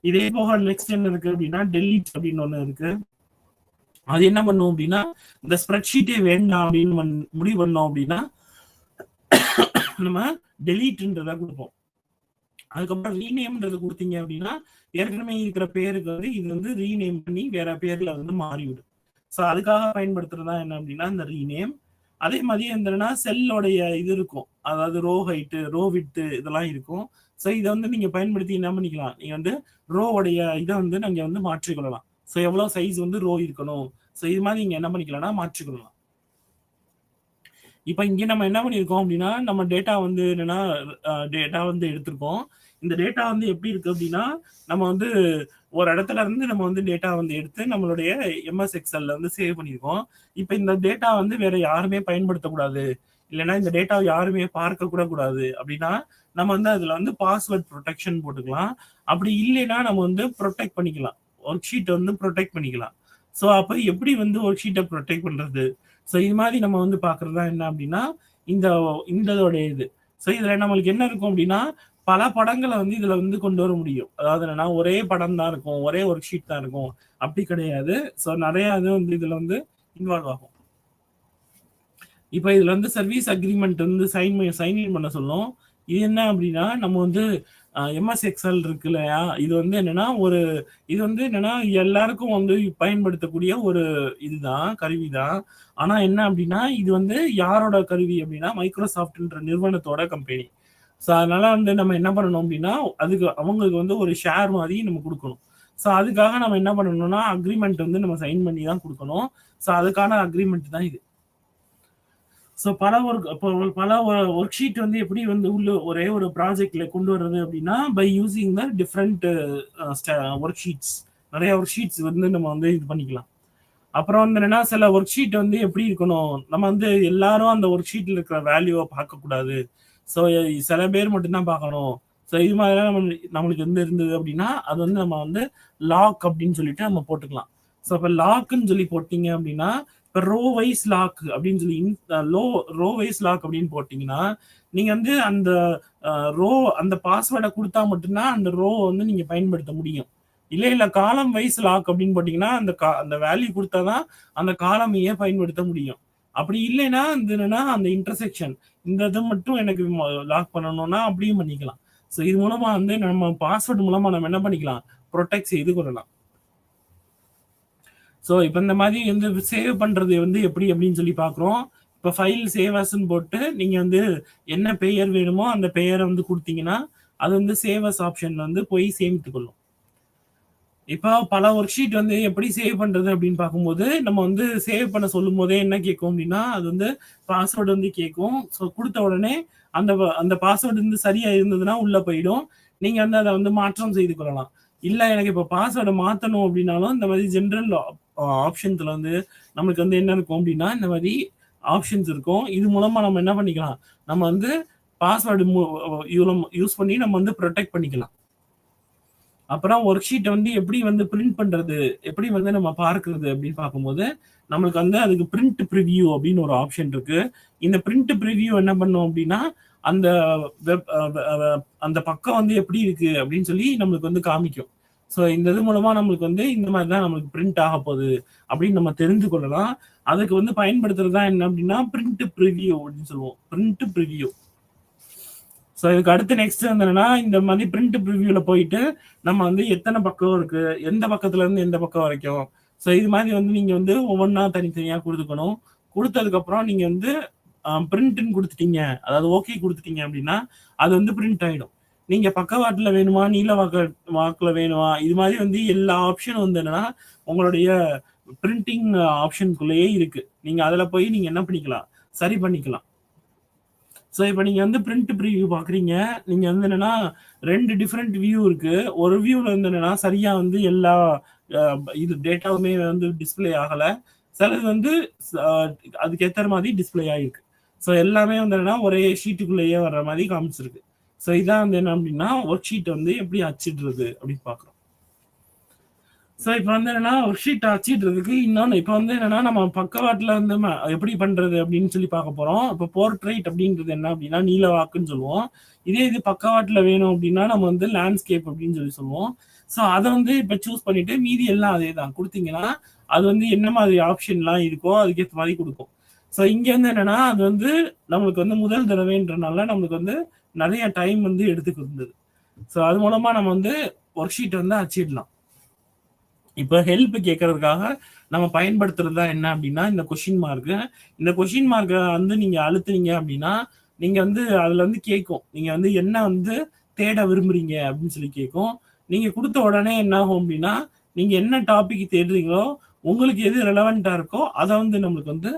இதே போக நெக்ஸ்ட் என்ன இருக்கு அப்படின்னா டெலீட் அப்படின்னு ஒண்ணு இருக்கு. அது என்ன பண்ணும் அப்படின்னா இந்த ஸ்ப்ரெட்ஷீட்டே வேண்டாம் அப்படின்னு முடிவு பண்ணோம் அப்படின்னா நம்ம டெலீட்ன்றத கொடுப்போம். அதுக்கப்புறம் ரீநேம்ன்றது கொடுத்தீங்க அப்படின்னா ஏற்கனவே இருக்கிற பேருக்கு வந்து இது வந்து ரீநேம் பண்ணி வேற பேர்ல வந்து மாறிவிடும். ஸோ அதுக்காக பயன்படுத்துறதா என்ன அப்படின்னா இந்த ரீநேம். அதே மாதிரி என்னன்னா செல்லோடைய இது இருக்கும், அதாவது ரோ ஹைட்டு ரோ விட்டு இதெல்லாம் இருக்கும். ஸோ இதை வந்து நீங்க பயன்படுத்தி என்ன பண்ணிக்கலாம், நீங்க வந்து ரோவுடைய இதை வந்து நீங்க வந்து மாற்றிக்கொள்ளலாம். ஸோ எவ்வளவு சைஸ் வந்து ரோ இருக்கணும், ஸோ இது மாதிரி நீங்க என்ன பண்ணிக்கலாம்னா மாற்றிக்கொள்ளலாம். இப்போ இங்கே நம்ம என்ன பண்ணியிருக்கோம் அப்படின்னா நம்ம டேட்டா வந்து என்னன்னா டேட்டா வந்து எடுத்திருக்கோம். இந்த டேட்டா வந்து எப்படி இருக்கு அப்படின்னா நம்ம வந்து ஒரு இடத்துல இருந்து நம்ம வந்து டேட்டா வந்து எடுத்து நம்மளுடைய எம்எஸ் எக்ஸல்ல வந்து சேவ் பண்ணியிருக்கோம். இப்போ இந்த டேட்டா வந்து வேற யாருமே பயன்படுத்தக்கூடாது, இல்லைன்னா இந்த டேட்டா யாருமே பார்க்க கூட கூடாது அப்படின்னா நம்ம வந்து அதுல வந்து பாஸ்வேர்ட் ப்ரொடெக்ஷன் போட்டுக்கலாம். அப்படி இல்லைன்னா நம்ம வந்து ப்ரொடெக்ட் பண்ணிக்கலாம், ஒர்க் ஷீட்டை வந்து ப்ரொடெக்ட் பண்ணிக்கலாம். ஸோ அப்போ எப்படி வந்து ஒர்க் ஷீட்டை ப்ரொடெக்ட் பண்றது, ஸோ இது மாதிரி நம்ம வந்து பாக்குறதா என்ன அப்படின்னா இதோடைய இது. ஸோ இதுல நம்மளுக்கு என்ன இருக்கும் அப்படின்னா பல படங்களை வந்து இதுல வந்து கொண்டு வர முடியும். அதாவது என்னன்னா ஒரே படம் தான் இருக்கும், ஒரே ஒர்க் ஷீட் தான் இருக்கும், அப்படி கிடையாது. ஸோ நிறைய இது வந்து இதுல வந்து இன்வால்வ் ஆகும். இப்போ இதுல வந்து சர்வீஸ் அக்ரிமெண்ட் வந்து சைன் இன் பண்ண சொல்லும். இது என்ன அப்படின்னா நம்ம வந்து எம்எஸ் எக்ஸல் இருக்கு இல்லையா, இது வந்து என்னன்னா இது வந்து என்னன்னா எல்லாருக்கும் வந்து பயன்படுத்தக்கூடிய ஒரு இதுதான் கருவிதான். ஆனா என்ன அப்படின்னா இது வந்து யாரோட கருவி அப்படின்னா மைக்ரோசாஃப்ட்ன்ற நிறுவனத்தோட கம்பெனி. ஸோ அதனால வந்து நம்ம என்ன பண்ணணும் அப்படின்னா அதுக்கு அவங்களுக்கு வந்து ஒரு ஷேர் மாதிரி நம்ம கொடுக்கணும். ஸோ அதுக்காக நம்ம என்ன பண்ணணும்னா அக்ரிமெண்ட் வந்து நம்ம சைன் பண்ணி தான் கொடுக்கணும். ஸோ அதுக்கான அக்ரிமெண்ட் தான் இது. ஸோ பல ஒர்க் ஷீட் வந்து எப்படி வந்து உள்ள ஒரே ஒரு ப்ராஜெக்ட்ல கொண்டு வர்றது அப்படின்னா by using the different worksheets. நிறைய ஒர்க் ஷீட்ஸ் வந்து நம்ம வந்து இது பண்ணிக்கலாம். அப்புறம் வந்து என்னன்னா சில ஒர்க் ஷீட் வந்து எப்படி இருக்கணும், நம்ம வந்து எல்லாரும் அந்த ஒர்க் ஷீட்ல இருக்கிற வேல்யூவை பார்க்கக்கூடாது. ஸோ சில பேர் மட்டும்தான் பார்க்கணும். ஸோ இது மாதிரிலாம் நம்மளுக்கு வந்து இருந்தது அப்படின்னா அது வந்து நம்ம வந்து லாக் அப்படின்னு சொல்லிட்டு நம்ம போட்டுக்கலாம். ஸோ இப்போ லாக்குன்னு சொல்லி போட்டீங்க அப்படின்னா இப்போ ரோ வைஸ் லாக் அப்படின்னு சொல்லி ரோ வைஸ் லாக் அப்படின்னு போட்டீங்கன்னா நீங்க வந்து அந்த அந்த பாஸ்வேர்டை கொடுத்தா மட்டும்தான் அந்த ரோ வந்து நீங்க பயன்படுத்த முடியும். இல்ல காலம் வைஸ் லாக் அப்படின்னு போட்டீங்கன்னா அந்த வேல்யூ கொடுத்தாதான் அந்த காலமையே பயன்படுத்த முடியும். அப்படி இல்லைன்னா என்னன்னா அந்த இன்டர்செக்ஷன் இந்த இதை மட்டும் எனக்கு லாக் பண்ணணும்னா அப்படியும் பண்ணிக்கலாம். ஸோ இது மூலமா வந்து நம்ம பாஸ்வேர்டு மூலமா நம்ம என்ன பண்ணிக்கலாம், ப்ரொடெக்ட் செய்து கொள்ளலாம். ஸோ இப்போ இந்த மாதிரி வந்து சேவ் பண்றது வந்து எப்படி அப்படின்னு சொல்லி பார்க்குறோம். இப்போ ஃபைல் சேவ் அஸ்ன்னு போட்டு நீங்க வந்து என்ன பெயர் வேணுமோ அந்த பெயரை வந்து கொடுத்தீங்கன்னா அது வந்து சேவ் அஸ் ஆப்ஷன்ல வந்து போய் சேமித்துக் கொள்ளும். இப்போ பல ஒர்க் ஷீட் வந்து எப்படி சேவ் பண்றது அப்படின்னு பார்க்கும்போது நம்ம வந்து சேவ் பண்ண சொல்லும் போதே என்ன கேட்கும் அப்படின்னா அது வந்து பாஸ்வேர்டு வந்து கேட்கும். ஸோ கொடுத்த உடனே அந்த அந்த பாஸ்வேர்டு வந்து சரியா இருந்ததுன்னா உள்ள போயிடும். நீங்க வந்து அதை வந்து மாற்றம் செய்து கொள்ளலாம். இல்ல எனக்கு இப்போ பாஸ்வேர்டை மாத்தணும் அப்படின்னாலும் இந்த மாதிரி ஜென்ரல் ஆப்ஷன்ஸ்ல வந்து நமக்கு வந்து என்ன இருக்கும் அப்படின்னா இந்த மாதிரி ஆப்ஷன்ஸ் இருக்கும். இது மூலமா நம்ம என்ன பண்ணிக்கலாம், நம்ம வந்து பாஸ்வேர்டு யூஸ் பண்ணி நம்ம வந்து ப்ரொடெக்ட் பண்ணிக்கலாம். அப்புறம் ஒர்க் ஷீட்டை வந்து எப்படி வந்து பிரிண்ட் பண்றது, எப்படி வந்து நம்ம பார்க்கிறது அப்படின்னு பார்க்கும்போது நம்மளுக்கு வந்து அதுக்கு பிரிண்ட் ப்ரிவ்யூ அப்படின்னு ஒரு ஆப்ஷன் இருக்கு. இந்த பிரிண்ட் ப்ரிவ்யூ என்ன பண்ணும் அப்படின்னா அந்த வெப் அந்த பக்கம் வந்து எப்படி இருக்கு அப்படின்னு சொல்லி நம்மளுக்கு வந்து காமிக்கும். ஸோ இந்த இது மூலமா நம்மளுக்கு வந்து இந்த மாதிரி தான் நம்மளுக்கு பிரிண்ட் ஆக போகுது அப்படின்னு நம்ம தெரிந்து கொள்ளலாம். அதுக்கு வந்து பயன்படுத்துறது தான் என்ன அப்படின்னா பிரிண்ட் ப்ரிவ்யூ அப்படின்னு சொல்லுவோம். Print preview. ஸோ இதுக்கு அடுத்து நெக்ஸ்ட் வந்து என்னன்னா இந்த மாதிரி பிரிண்ட் ப்ரிவ்யூல போயிட்டு நம்ம வந்து எத்தனை பக்கம் இருக்கு, எந்த பக்கத்துல இருந்து எந்த பக்கம் வரைக்கும், ஸோ இது மாதிரி வந்து நீங்க வந்து ஒவ்வொன்றா தனித்தனியா கொடுத்துக்கணும். கொடுத்ததுக்கு அப்புறம் நீங்க வந்து பிரிண்ட்னு கொடுத்துட்டீங்க, அதாவது ஓகே கொடுத்துட்டீங்க அப்படின்னா அது வந்து பிரிண்ட் ஆயிடும். நீங்க பக்கவாட்டுல வேணுமா, நீல வாக்குல வேணுமா, இது மாதிரி வந்து எல்லா ஆப்ஷனும் வந்து என்னன்னா உங்களுடைய பிரிண்டிங் ஆப்ஷனுக்குள்ளேயே இருக்கு. நீங்க அதுல போய் நீங்க என்ன பண்ணிக்கலாம், சரி பண்ணிக்கலாம். ஸோ இப்போ நீங்க வந்து பிரிண்ட் ப்ரிவ்யூ பார்க்குறீங்க. நீங்க வந்து என்னன்னா 2 டிஃப்ரெண்ட் வியூ இருக்கு. ஒரு வியூல வந்து என்னன்னா சரியா வந்து எல்லா இது டேட்டாவுமே வந்து டிஸ்ப்ளே ஆகல. சிலது வந்து அதுக்கு ஏற்ற மாதிரி டிஸ்ப்ளே ஆகிருக்கு. ஸோ எல்லாமே வந்து என்னன்னா ஒரே ஷீட்டுக்குள்ளேயே வர்ற மாதிரி காமிச்சிருக்கு. ஸோ இதான் வந்து என்ன அப்படின்னா ஒர்க் ஷீட் வந்து எப்படி அச்சிடுறது அப்படின்னு பார்க்குறோம். ஸோ இப்போ வந்து என்னன்னா ஒர்க் ஷீட் அச்சிடுறதுக்கு இன்னொன்று இப்போ வந்து என்னன்னா நம்ம பக்கவாட்டில் வந்து எப்படி பண்றது அப்படின்னு சொல்லி பார்க்க போறோம். இப்போ போர்ட்ரைட் அப்படின்றது என்ன அப்படின்னா நீல வாக்குன்னு சொல்லுவோம். இதே இது பக்கவாட்டில் வேணும் அப்படின்னா நம்ம வந்து லேண்ட்ஸ்கேப் அப்படின்னு சொல்லி சொல்லுவோம். ஸோ அதை வந்து இப்போ சூஸ் பண்ணிட்டு மீதி எல்லாம் அதே தான் கொடுத்தீங்கன்னா அது வந்து என்ன மாதிரி ஆப்ஷன்லாம் இருக்கோ அதுக்கேற்ற மாதிரி கொடுக்கும். ஸோ இங்க வந்து என்னன்னா அது வந்து நம்மளுக்கு வந்து முதல் தடவைன்றனால நம்மளுக்கு வந்து நிறைய டைம் வந்து எடுத்துக்கிட்டு. ஸோ அது மூலமா நம்ம வந்து ஒர்க் ஷீட் வந்து அச்சிடலாம். இப்போ ஹெல்ப் கேட்கறதுக்காக நம்ம பயன்படுத்துறது தான் என்ன அப்படின்னா இந்த கொஷின் மார்க்கு. இந்த கொஷின் மார்க்கை வந்து நீங்க அழுத்துனீங்க அப்படின்னா நீங்க வந்து அதுல வந்து கேட்கும் நீங்க வந்து என்ன வந்து தேட விரும்புறீங்க அப்படின்னு சொல்லி கேட்கும். நீங்க கொடுத்த உடனே என்ன ஆகும் அப்படின்னா நீங்க என்ன டாபிக் தேடுறீங்களோ உங்களுக்கு எது ரெலவெண்டா இருக்கோ அதை வந்து நம்மளுக்கு வந்து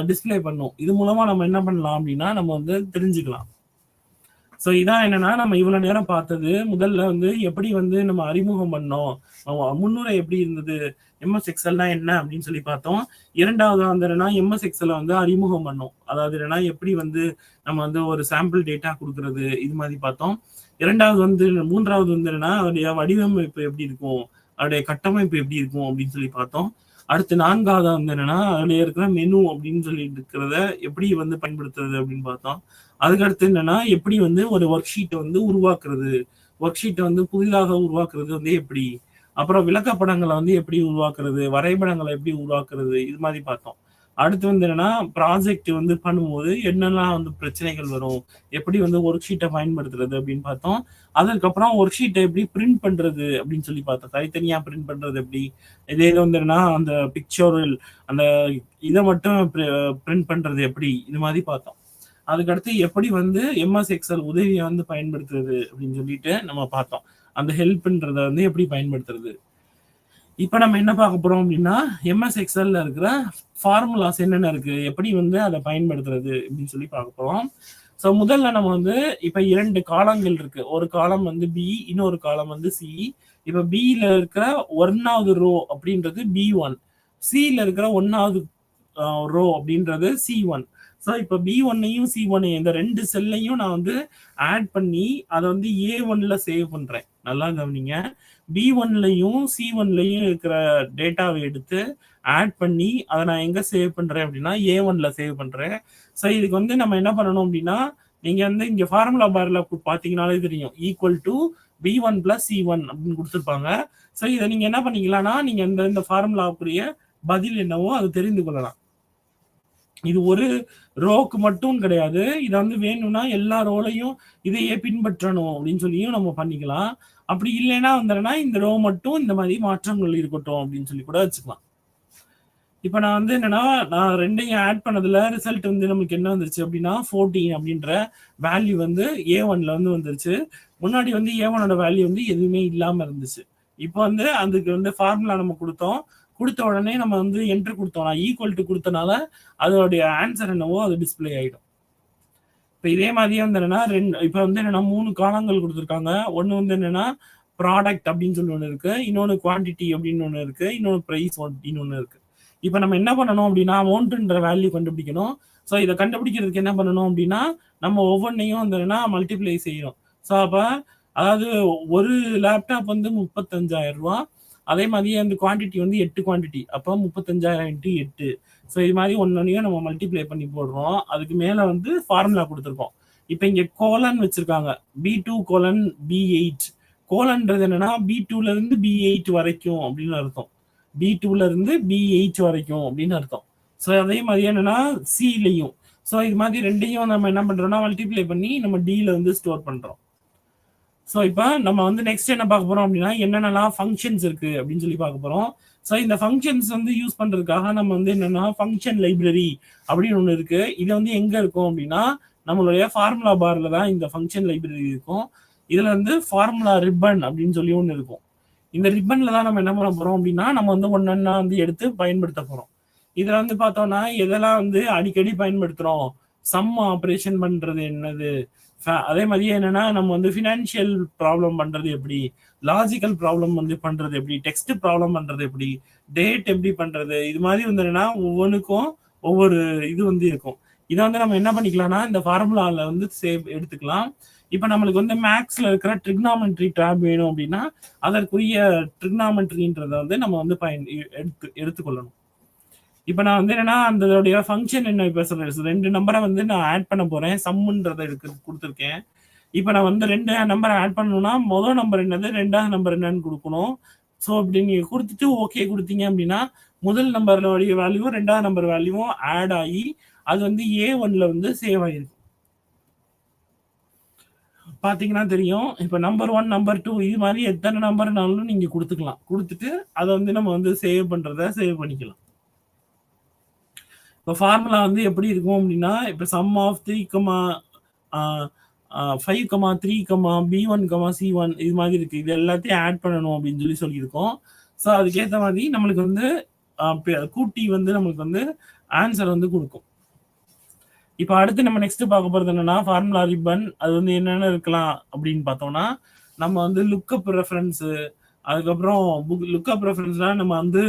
டிஸ்பிளே பண்ணும். இது மூலமா நம்ம என்ன பண்ணலாம் அப்படின்னா நம்ம வந்து தெரிஞ்சுக்கலாம். ஸோ இதான் என்னன்னா நம்ம இவ்வளவு நேரம் பார்த்தது முதல்ல வந்து எப்படி வந்து நம்ம அறிமுகம் பண்ணோம், முன்னுரை எப்படி இருந்தது, எம்எஸ் எக்ஸல்னா என்ன அப்படின்னு சொல்லி பார்த்தோம். இரண்டாவது வந்து என்னன்னா எம்எஸ் எக்ஸலை வந்து அறிமுகம் பண்ணோம். அதாவது என்னன்னா எப்படி வந்து நம்ம வந்து ஒரு சாம்பிள் டேட்டா கொடுக்கறது இது மாதிரி பார்த்தோம். இரண்டாவது வந்து மூன்றாவது வந்து என்னன்னா அதோடைய வடிவமைப்பு எப்படி இருக்கும், அதோடைய கட்டமைப்பு எப்படி இருக்கும் அப்படின்னு சொல்லி பார்த்தோம். அடுத்து நான்காவது வந்து என்னன்னா அதுல இருக்கிற மெனு அப்படின்னு சொல்லி இருக்கிறத எப்படி வந்து பயன்படுத்துறது அப்படின்னு பார்த்தோம். அதுக்கடுத்து என்னன்னா எப்படி வந்து ஒரு ஒர்க் ஷீட்டை வந்து உருவாக்குறது, ஒர்க் ஷீட்டை வந்து புதிதாக உருவாக்குறது வந்து எப்படி, அப்புறம் விளக்கப்படங்களை வந்து எப்படி உருவாக்குறது, வரைபடங்களை எப்படி உருவாக்குறது இது மாதிரி பார்த்தோம். அடுத்து வந்து என்னன்னா ப்ராஜெக்ட் வந்து பண்ணும்போது என்னெல்லாம் வந்து பிரச்சனைகள் வரும், எப்படி வந்து ஒர்க் ஷீட்டை பயன்படுத்துறது அப்படின்னு பார்த்தோம். அதுக்கப்புறம் ஒர்க் ஷீட்டை எப்படி பிரிண்ட் பண்றது அப்படின்னு சொல்லி பார்த்தோம். தனித்தனியா பிரிண்ட் பண்றது எப்படி, இதே வந்து என்னன்னா அந்த பிக்சோரல் அந்த இதை மட்டும் பிரிண்ட் பண்றது எப்படி இது மாதிரி பார்த்தோம். அதுக்கடுத்து எப்படி வந்து எம்எஸ் எக்ஸல் உதவியை வந்து பயன்படுத்துறது அப்படின்னு சொல்லிட்டு நம்ம பார்த்தோம். அந்த ஹெல்ப்ன்றத வந்து எப்படி பயன்படுத்துறது. இப்ப நம்ம என்ன பார்க்க போறோம் அப்படின்னா எம்எஸ் எக்ஸல்ல இருக்கிற ஃபார்முலாஸ் என்னென்ன இருக்கு, எப்படி வந்து அதை பயன்படுத்துறது அப்படின்னு சொல்லி பார்க்க போறோம். ஸோ முதல்ல நம்ம வந்து இப்ப 2 காலங்கள் இருக்கு. ஒரு காலம் வந்து பி, இன்னொரு காலம் வந்து சி. இப்ப பில இருக்கிற 1வது ரோ அப்படின்றது B1, சில இருக்கிற 1வது ரோ அப்படின்றது C1. ஸோ இப்போ B1ஐயும் C1ஐயும் இந்த 2 செல்லையும் நான் வந்து ஆட் பண்ணி அதை வந்து A1ல சேவ் பண்றேன். நல்லா கவனிங்க. B1லையும் C1லையும் இருக்கிற டேட்டாவை எடுத்து ஆட் பண்ணி அதை நான் எங்க சேவ் பண்றேன் அப்படின்னா A1ல சேவ் பண்றேன். ஸோ இதுக்கு வந்து நம்ம என்ன பண்ணணும் அப்படின்னா நீங்க வந்து இங்க ஃபார்முலா பார்ல பாத்தீங்கன்னாலே தெரியும் ஈக்குவல் டு B1 + C1 அப்படின்னு கொடுத்துருப்பாங்க. ஸோ இதை நீங்க என்ன பண்ணிக்கலாம்னா நீங்க இந்த ஃபார்முலாவுக்குரிய பதில் என்னவோ அது தெரிந்து கொள்ளலாம். இது ஒரு ரோக்கு மட்டும் கிடையாது. இதை வந்து வேணும்னா எல்லா ரோலையும் இதையே பின்பற்றணும் அப்படின்னு சொல்லியும் நம்ம பண்ணிக்கலாம். அப்படி இல்லைன்னா வந்துன்னா இந்த ரோ மட்டும் இந்த மாதிரி மாற்றங்கள் இருக்கட்டும் அப்படின்னு சொல்லி கூட வச்சுக்கலாம். இப்ப நான் வந்து என்னன்னா, நான் 2யும் ஆட் பண்ணதுல ரிசல்ட் வந்து நமக்கு என்ன வந்துருச்சு அப்படின்னா, 14 அப்படின்ற வேல்யூ வந்து A1ல வந்து வந்துருச்சு. முன்னாடி வந்து A1ஓட வேல்யூ வந்து எதுவுமே இல்லாம இருந்துச்சு. இப்ப வந்து அதுக்கு வந்து ஃபார்முலா நம்ம குடுத்தோம். குடுத்த உடனே நம்ம வந்து என்டர் குடுத்தோம். ஈக்குவல் டூ குடுத்தனால அதோடைய ஆன்சர் என்னவோ அது டிஸ்ப்ளே ஆயிடும். இப்ப இதே மாதிரியே வந்து என்னன்னா, இப்ப வந்து என்னன்னா 3 காலங்கள் குடுத்துருக்காங்க. ஒண்ணு வந்து என்னன்னா, ப்ராடக்ட் அப்படின்னு சொல்லி ஒண்ணு இருக்கு. இன்னொன்னு குவான்டிட்டி அப்படின்னு ஒண்ணு இருக்கு. இன்னொன்னு பிரைஸ் அப்படின்னு ஒண்ணு இருக்கு. இப்ப நம்ம என்ன பண்ணணும் அப்படின்னா, அமௌண்ட்ன்ற வேல்யூ கண்டுபிடிக்கணும். ஸோ இத கண்டுபிடிக்கிறதுக்கு என்ன பண்ணணும் அப்படின்னா, நம்ம ஒவ்வொன்னையும் வந்து என்னன்னா மல்டிப்ளை செய்யணும். ஸோ அப்ப அதாவது ஒரு லேப்டாப் வந்து ரூ. 35,000. அதே மாதிரியே அந்த குவான்டிட்டி வந்து 8 குவான்டிட்டி. அப்போ 35,000 இன்டு 8. ஸோ இது மாதிரி ஒன்னொன்னையும் நம்ம மல்டிப்ளை பண்ணி போடுறோம். அதுக்கு மேல வந்து ஃபார்முலா கொடுத்துருக்கோம். இப்போ இங்க கோலன் வச்சிருக்காங்க. B2 colon B8. கோலன்றது என்னன்னா B2ல இருந்து B8 வரைக்கும் அப்படின்னு அர்த்தம். B2ல இருந்து B8 வரைக்கும் அப்படின்னு அர்த்தம். ஸோ அதே மாதிரி என்னன்னா சிலையும். ஸோ இது மாதிரி ரெண்டையும் நம்ம என்ன பண்றோம்னா மல்டிப்ளை பண்ணி நம்ம டில வந்து ஸ்டோர் பண்றோம். ஸோ இப்போ நம்ம வந்து நெக்ஸ்ட் என்ன பார்க்க போறோம் அப்படின்னா என்னென்னலாம் ஃபங்க்ஷன்ஸ் இருக்கு அப்படின்னு சொல்லி பார்க்க போறோம். ஸோ இந்த ஃபங்க்ஷன்ஸ் வந்து யூஸ் பண்றதுக்காக நம்ம வந்து என்னன்னா ஃபங்க்ஷன் லைப்ரரி அப்படின்னு ஒன்று இருக்கு. இது வந்து எங்க இருக்கும் அப்படின்னா நம்மளுடைய ஃபார்முலா பார்ல தான் இந்த ஃபங்க்ஷன் லைப்ரரி இருக்கும். இதுல வந்து ஃபார்முலா ரிப்பன் அப்படின்னு சொல்லி ஒன்று இருக்கும். இந்த ரிப்பன்ல தான் நம்ம என்ன பண்ண போறோம் அப்படின்னா நம்ம வந்து ஒன்னொன்னா வந்து எடுத்து பயன்படுத்த போறோம். இதுல வந்து பார்த்தோம்னா எதெல்லாம் வந்து அடிக்கடி பயன்படுத்துறோம், சம் ஆப்ரேஷன் பண்றது என்னது, அதே மாதிரியே என்னன்னா நம்ம வந்து ஃபினான்ஷியல் ப்ராப்ளம் பண்றது எப்படி, லாஜிக்கல் ப்ராப்ளம் வந்து பண்றது எப்படி, டெக்ஸ்ட் ப்ராப்ளம் பண்றது எப்படி, டேட் எப்படி பண்றது, இது மாதிரி வந்து என்னன்னா ஒவ்வொன்றுக்கும் ஒவ்வொரு இது வந்து இருக்கும். இதை வந்து நம்ம என்ன பண்ணிக்கலாம்னா இந்த ஃபார்முலால வந்து சேவ் எடுத்துக்கலாம். இப்போ நம்மளுக்கு வந்து மேக்ஸ்ல இருக்கிற ட்ரிக்னாமெட்ரி டேப் வேணும் அப்படின்னா அதற்குரிய ட்ரிக்னாமெட்ரின்றதை வந்து நம்ம வந்து எடுத்துக்கொள்ளணும். இப்போ நான் வந்து என்னன்னா அந்த ஃபங்க்ஷன் என்ன இப்போ சொல்றேன், 2 நம்பரை வந்து நான் ஆட் பண்ண போறேன். சம்முன்றதை கொடுத்துருக்கேன். இப்போ நான் வந்து 2 நம்பரை ஆட் பண்ணணும்னா முதல் நம்பர் என்னது, ரெண்டாவது நம்பர் என்னன்னு கொடுக்கணும். ஸோ இப்படி நீங்க கொடுத்துட்டு ஓகே கொடுத்தீங்க அப்படின்னா முதல் நம்பருடைய வேல்யூ ரெண்டாவது நம்பர் வேல்யூவும் ஆட் ஆகி அது வந்து A1ல வந்து சேவ் ஆயிருக்கு. பாத்தீங்கன்னா தெரியும். இப்ப நம்பர் 1 நம்பர் 2 இது மாதிரி எத்தனை நம்பர்னாலும் நீங்க கொடுத்துக்கலாம். கொடுத்துட்டு அதை வந்து நம்ம வந்து சேவ் பண்றத சேவ் பண்ணிக்கலாம். இப்போ ஃபார்முலா வந்து எப்படி இருக்கும் அப்படின்னா இப்போ சம் ஆஃப் 3,5,3,B1, C1 இது மாதிரி இருக்கு. இது எல்லாத்தையும் ஆட் பண்ணணும் அப்படின்னு சொல்லி சொல்லியிருக்கோம். ஸோ அதுக்கேற்ற மாதிரி நம்மளுக்கு வந்து கூட்டி வந்து நம்மளுக்கு வந்து ஆன்சர் வந்து கொடுக்கும். இப்போ அடுத்து நம்ம நெக்ஸ்ட் பார்க்க போறது என்னன்னா ஃபார்முலா ரிப்பன். அது வந்து என்னென்ன இருக்கலாம் அப்படின்னு பார்த்தோம்னா நம்ம வந்து லுக்கப் ரெஃபரன்ஸ், அதுக்கப்புறம் லுக்கப் ரெஃபரன்ஸ்னா நம்ம வந்து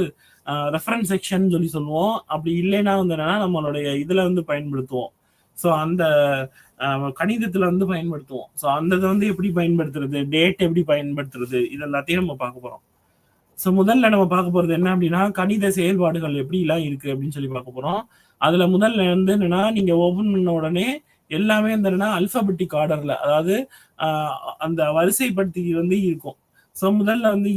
ரெஃபரன்ஸ் செக்ஷன் சொல்லி சொல்லுவோம். அப்படி இல்லைன்னா வந்து என்னன்னா நம்மளுடைய இதுல வந்து பயன்படுத்துவோம். ஸோ அந்த கணிதத்துல வந்து பயன்படுத்துவோம். ஸோ அந்த இதை வந்து எப்படி பயன்படுத்துறது, டேட் எப்படி பயன்படுத்துறது, இது எல்லாத்தையும் நம்ம பார்க்க போறோம். ஸோ முதல்ல நம்ம பார்க்க போறது என்ன அப்படின்னா கணித செயல்பாடுகள் எப்படிலாம் இருக்கு அப்படின்னு சொல்லி பார்க்க போறோம். அதுல முதல்ல வந்து என்னன்னா நீங்க ஓபன் பண்ண உடனே எல்லாமே என்னன்னா அல்பாபெட்டிக் ஆர்டர்ல, அதாவது அந்த வரிசைப்படுத்தி வந்து இருக்கும். ஸோ முதல்ல வந்து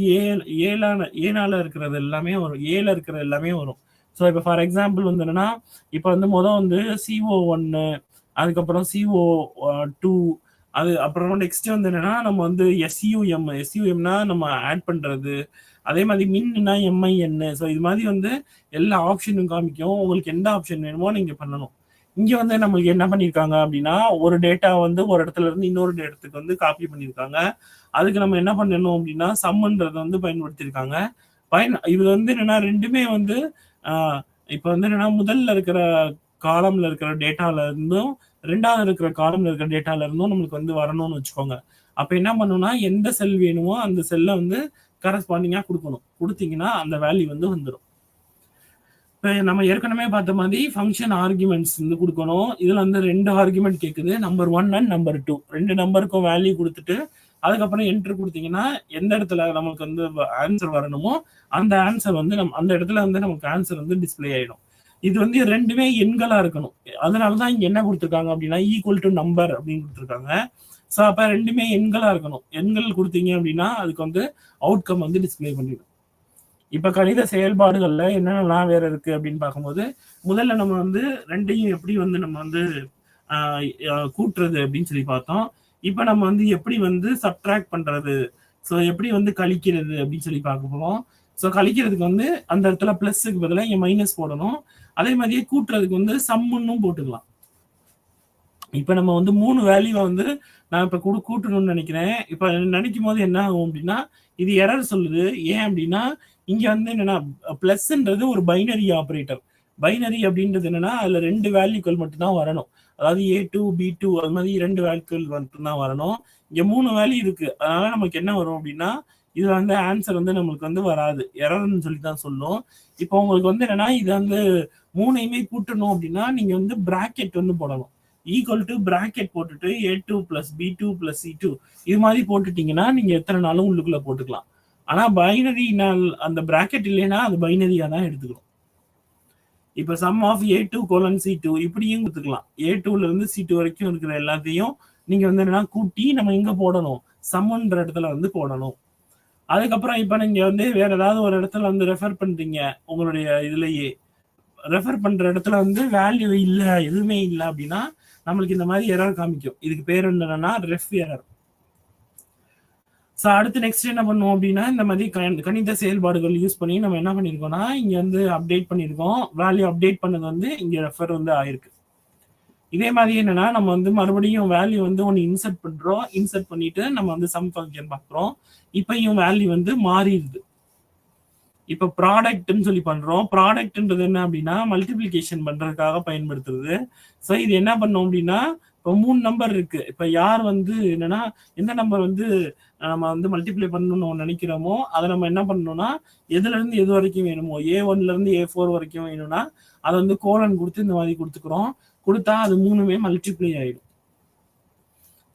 ஏனால இருக்கிறது எல்லாமே வரும், ஏல இருக்கிறது எல்லாமே வரும். ஸோ இப்போ ஃபார் எக்ஸாம்பிள் வந்து என்னன்னா இப்போ வந்து வந்து CO1, அதுக்கப்புறம் CO2, அது அப்புறம் நெக்ஸ்ட் வந்து என்னன்னா நம்ம வந்து எஸ்யூஎம்னா நம்ம ஆட் பண்றது, அதே மாதிரி மின்னா MIN. ஸோ இது மாதிரி வந்து எல்லா ஆப்ஷனும் காமிக்கும். உங்களுக்கு எந்த ஆப்ஷன் வேணுமோ நீங்க பண்ணணும். இங்க வந்து நம்மளுக்கு என்ன பண்ணிருக்காங்க அப்படின்னா ஒரு டேட்டா வந்து ஒரு இடத்துல இருந்து இன்னொரு இடத்துக்கு வந்து காப்பி பண்ணிருக்காங்க. அதுக்கு நம்ம என்ன பண்ணணும் அப்படின்னா சம்ன்றதை வந்து பயன்படுத்தியிருக்காங்க. இது வந்து என்னன்னா ரெண்டுமே வந்து இப்ப வந்து என்னன்னா முதல்ல இருக்கிற காலம்ல இருக்கிற டேட்டால இருந்தும் ரெண்டாவது இருக்கிற காலம்ல இருக்கிற டேட்டால இருந்தும் நம்மளுக்கு வந்து வரணும்னு வச்சுக்கோங்க. அப்ப என்ன பண்ணணும்னா எந்த செல் வேணுமோ அந்த செல்லை வந்து கரஸ்பாண்டிங்கா கொடுக்கணும். கொடுத்தீங்கன்னா அந்த வேல்யூ வந்து வந்துடும். இப்போ நம்ம ஏற்கனவே பார்த்த மாதிரி ஃபங்க்ஷன் ஆர்குமெண்ட்ஸ் வந்து கொடுக்கணும். இதுல வந்து 2 ஆர்குமெண்ட் கேட்குது, நம்பர் 1 அண்ட் நம்பர் 2. 2 நம்பருக்கும் வேல்யூ கொடுத்துட்டு அதுக்கப்புறம் என்டர் கொடுத்தீங்கன்னா எந்த இடத்துல நமக்கு வந்து ஆன்சர் வரணுமோ அந்த ஆன்சர் வந்து அந்த இடத்துல வந்து நமக்கு ஆன்சர் வந்து டிஸ்பிளே ஆயிடும். இது வந்து ரெண்டுமே எண்களா இருக்கணும். அதனாலதான் இங்க என்ன கொடுத்துருக்காங்க அப்படின்னா ஈக்குவல் டு நம்பர் அப்படின்னு கொடுத்துருக்காங்க. ஸோ அப்ப ரெண்டுமே எண்களா இருக்கணும். எண்கள் கொடுத்தீங்க அப்படின்னா அதுக்கு வந்து அவுட்கம் வந்து டிஸ்பிளே பண்ணிடும். இப்ப கணித செயல்பாடுகள்ல என்னென்னலாம் வேற இருக்கு அப்படின்னு பார்க்கும்போது முதல்ல நம்ம வந்து ரெண்டையும் எப்படி வந்து நம்ம வந்து கூட்டுறது அப்படின்னு சொல்லி பார்த்தோம். இப்ப நம்ம வந்து எப்படி வந்து சப்ட்ராக்ட் பண்றது, ஸோ எப்படி வந்து கழிக்கிறது அப்படின்னு சொல்லி பார்க்க போறோம். ஸோ கழிக்கிறதுக்கு வந்து அந்த இடத்துல பிளஸ்க்கு பதிலாக இங்கே மைனஸ் போடணும். அதே மாதிரியே கூட்டுறதுக்கு வந்து சம்முன்னும் போட்டுக்கலாம். இப்போ நம்ம வந்து 3 வேல்யூவை வந்து நான் இப்போ கூட்டணும்னு நினைக்கிறேன். இப்போ நினைக்கும் போது என்ன ஆகும் அப்படின்னா, இது எரர் சொல்லுது. ஏன் அப்படின்னா, இங்க வந்து என்னன்னா பிளஸ்ன்றது ஒரு பைனரி ஆபரேட்டர். பைனரி அப்படின்றது என்னன்னா, அதுல 2 வேல்யூக்கள் மட்டும்தான் வரணும். அதாவது A2, B2 அது மாதிரி 2 வேல்யூக்கள் மட்டும்தான் வரணும். இங்க 3 வேல்யூ இருக்கு. அதனால நமக்கு என்ன வரும் அப்படின்னா, இதுல வந்து ஆன்சர் வந்து நம்மளுக்கு வந்து வராது. எரர்னு சொல்லி தான் சொல்லும். இப்போ உங்களுக்கு வந்து என்னன்னா, இது வந்து 3யுமே கூட்டணும் அப்படின்னா, நீங்க வந்து பிராக்கெட் வந்து போடணும். ஈக்குவல் டு பிராக்கெட் போட்டுட்டு A2 plus B2 plus C2 இது மாதிரி போட்டுட்டீங்கன்னா நீங்க எத்தனை நாளும் உள்ளுக்குள்ள போட்டுக்கலாம். ஆனா பைனரி அந்த பிராக்கெட் இல்லைன்னா அது பைனரியா தான் எடுத்துக்கணும். இப்ப some of A2 colon C2 இப்படியும் கொடுத்துக்கலாம். A2ல இருந்து C2 வரைக்கும் இருக்கிற எல்லாத்தையும் நீங்க வந்து என்னன்னா கூட்டி நம்ம எங்க போடணும், சம்ன்ற இடத்துல வந்து போடணும். அதுக்கப்புறம் இப்ப நீங்க வந்து வேற ஏதாவது ஒரு இடத்துல வந்து ரெஃபர் பண்றீங்க, உங்களுடைய இதுலயே ரெஃபர் பண்ற இடத்துல வந்து வேல்யூ இல்ல, எதுவுமே இல்லை அப்படின்னா நம்மளுக்கு இந்த மாதிரி எரர் காமிக்கும். இதுக்கு பேர் என்னன்னா ரெஃப் எரர். ஸோ அடுத்து நெக்ஸ்ட் என்ன பண்ணுவோம் அப்படின்னா, இந்த மாதிரி கணித செயல்பாடுகள் யூஸ் பண்ணி நம்ம என்ன பண்ணியிருக்கோம்னா, இங்க வந்து அப்டேட் பண்ணியிருக்கோம். வேல்யூ அப்டேட் பண்ணது வந்து இங்க ரெஃபர் வந்து ஆயிருக்கு. இதே மாதிரி என்னன்னா, நம்ம வந்து மறுபடியும் வேல்யூ வந்து ஒன்று இன்சர்ட் பண்றோம். இன்சர்ட் பண்ணிட்டு நம்ம வந்து சம் ஃபங்க்ஷன் பார்க்குறோம். இப்பயும் வேல்யூ வந்து மாறிடுது. இப்போ ப்ராடக்ட்னு சொல்லி பண்றோம். ப்ராடக்ட்ன்றது என்ன அப்படின்னா மல்டிபிளிகேஷன் பண்றதுக்காக பயன்படுத்துறது. ஸோ இது என்ன பண்ணோம் அப்படின்னா, இப்போ 3 நம்பர் இருக்கு. இப்போ யார் வந்து என்னன்னா எந்த நம்பர் வந்து நம்ம வந்து மல்டிப்ளை பண்ணணும்னு நினைக்கிறோமோ அதை நம்ம என்ன பண்ணணும்னா எதுல இருந்து எது வரைக்கும் வேணுமோ A1ல இருந்து A4 வரைக்கும் வேணும்னா அதை வந்து கோலன் கொடுத்து இந்த மாதிரி கொடுத்துக்கிறோம். கொடுத்தா அது 3மே மல்டிப்ளை ஆயிடும்.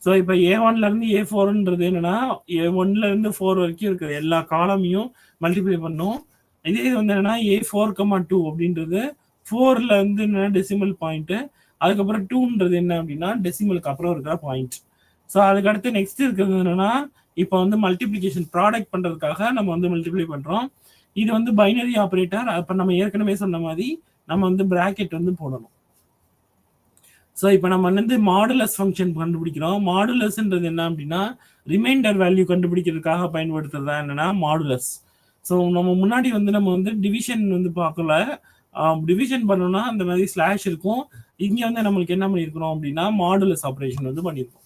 ஸோ இப்போ A1ல இருந்து A4ன்றது என்னன்னா A1ல இருந்து 4 வரைக்கும் இருக்கிற எல்லா காலமையும் மல்டிப்ளை பண்ணும். இதே இது வந்து என்னன்னா A4,2 அப்படின்றது 4ல இருந்து என்னன்னா டெசிமல் பாயிண்ட், அதுக்கப்புறம் 2ன்றது என்ன அப்படின்னா டெசிமலுக்கு அப்புறம் இருக்கிற பாயிண்ட். ஸோ அதுக்கு அடுத்து நெக்ஸ்ட் இருக்கிறது என்னன்னா இப்போ வந்து மல்டிப்ளிகேஷன் ப்ராடக்ட் பண்றதுக்காக நம்ம வந்து மல்டிப்ளை பண்றோம். இது வந்து பைனரி ஆபரேட்டர். அப்போ நம்ம ஏற்கனவே சொன்ன மாதிரி நம்ம வந்து பிராக்கெட் வந்து போடணும். ஸோ இப்போ நம்ம வந்து மாடுலஸ் ஃபங்க்ஷன் கண்டுபிடிக்கிறோம். மாடுலஸ்ன்றது என்ன அப்படின்னா ரிமைண்டர் வேல்யூ கண்டுபிடிக்கிறதுக்காக பயன்படுத்துறதா என்னன்னா மாடுலஸ். ஸோ நம்ம முன்னாடி வந்து நம்ம வந்து டிவிஷன் வந்து பார்க்கல. டிவிஷன் பண்ணோம்னா அந்த மாதிரி ஸ்லாஷ் இருக்கும். இங்க வந்து நம்மளுக்கு என்ன பண்ணியிருக்கிறோம் அப்படின்னா மாடுலஸ் ஆப்ரேஷன் வந்து பண்ணியிருக்கோம்.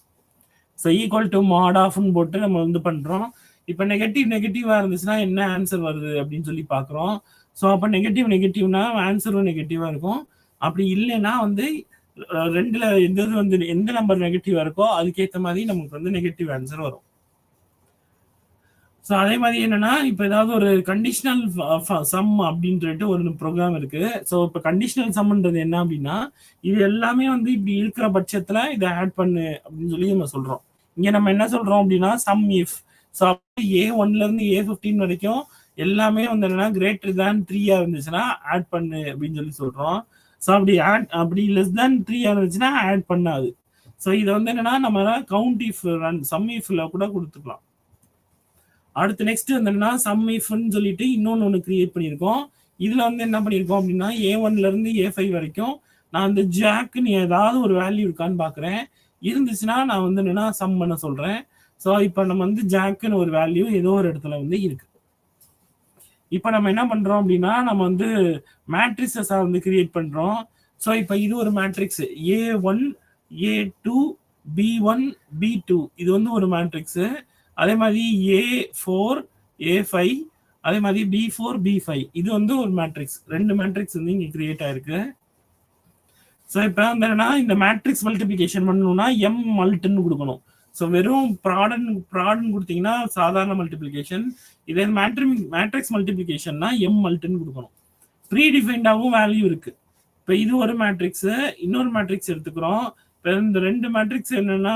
ஸோ ஈக்குவல் டு மாட் ஆஃப்னு போட்டு நம்ம வந்து பண்றோம். இப்போ நெகட்டிவா இருந்துச்சுன்னா என்ன ஆன்சர் வருது அப்படின்னு சொல்லி பார்க்குறோம். ஸோ அப்போ நெகட்டிவ்னா ஆன்சரும் நெகட்டிவா இருக்கும். அப்படி இல்லைன்னா வந்து ரெண்டுல எந்த நம்பர் நெகட்டிவா இருக்கோ அதுக்கேற்ற மாதிரி நமக்கு வந்து நெகட்டிவ் ஆன்சர் வரும். ஸோ அதே மாதிரி என்னன்னா இப்போ ஏதாவது ஒரு கண்டிஷனல் சம் அப்படின்ட்டு ஒரு ப்ரோக்ராம் இருக்கு. ஸோ இப்போ கண்டிஷனல் சம்ன்றது என்ன அப்படின்னா இது எல்லாமே வந்து இப்படி இருக்கிற பட்சத்துல இதை ஆட் பண்ணு அப்படின்னு சொல்லி நம்ம சொல்றோம். இங்க நம்ம என்ன சொல்றோம் அப்படின்னா சம் இஃப். ஸோ A1ல இருந்து A15 வரைக்கும் எல்லாமே வந்து என்னன்னா கிரேட்டர் தேன் 3 இருந்துச்சுன்னா ஆட் பண்ணு அப்படின்னு சொல்லி சொல்றோம். ஸோ அப்படி லெஸ் தேன் 3 இருந்துச்சுன்னா ஆட் பண்ணாது. ஸோ இதை வந்து என்னன்னா நம்ம கவுண்ட் இஃப் ரன் சம் இஃப்ல கூட கொடுத்துக்கலாம். அடுத்து நெக்ஸ்ட் என்னன்னா சம் இஃப்னு சொல்லிட்டு இன்னொன்னு ஒன்று கிரியேட் பண்ணியிருக்கோம். இதுல வந்து என்ன பண்ணியிருக்கோம் அப்படின்னா A1ல இருந்து A5 வரைக்கும் நான் அந்த ஜாக்குன்னு ஏதாவது ஒரு வேல்யூ இருக்கான்னு பாக்குறேன். இருந்துச்சுன்னா நான் வந்து என்னன்னா சம் பண்ண சொல்றேன். ஸோ இப்போ நம்ம வந்து ஜாக்குன்னு ஒரு வேல்யூ ஏதோ ஒரு இடத்துல வந்து இருக்கு. இப்போ நம்ம என்ன பண்றோம் அப்படின்னா நம்ம வந்து மேட்ரிக்ஸஸா வந்து கிரியேட் பண்றோம். ஸோ இப்போ இது ஒரு matrix A1 A2 B1 B2 இது வந்து ஒரு மேட்ரிக்ஸ். அதே மாதிரி A4 A5 அதே மாதிரி B4 B5 இது வந்து ஒரு மேட்ரிக்ஸ். 2 மேட்ரிக்ஸ் வந்து இங்க கிரியேட் ஆயிருக்கு. ஸோ இப்போ என்னன்னா இந்த மேட்ரிக்ஸ் மல்டிபிளிகேஷன் பண்ணணும்னா M மல்டின்னு கொடுக்கணும். ஸோ வெறும் ப்ராடன் கொடுத்தீங்கன்னா சாதாரண மல்டிபிளிகேஷன். இதே மேட்ரிக்ஸ் மல்டிபிளிகேஷன்னா M மல்டின்னு கொடுக்கணும். ப்ரீ டிஃபைன்டாகவும் வேல்யூ இருக்கு. இப்போ இது ஒரு மேட்ரிக்ஸ், இன்னொரு மேட்ரிக்ஸ் எடுத்துக்கிறோம். இப்போ இந்த 2 மேட்ரிக்ஸ் என்னன்னா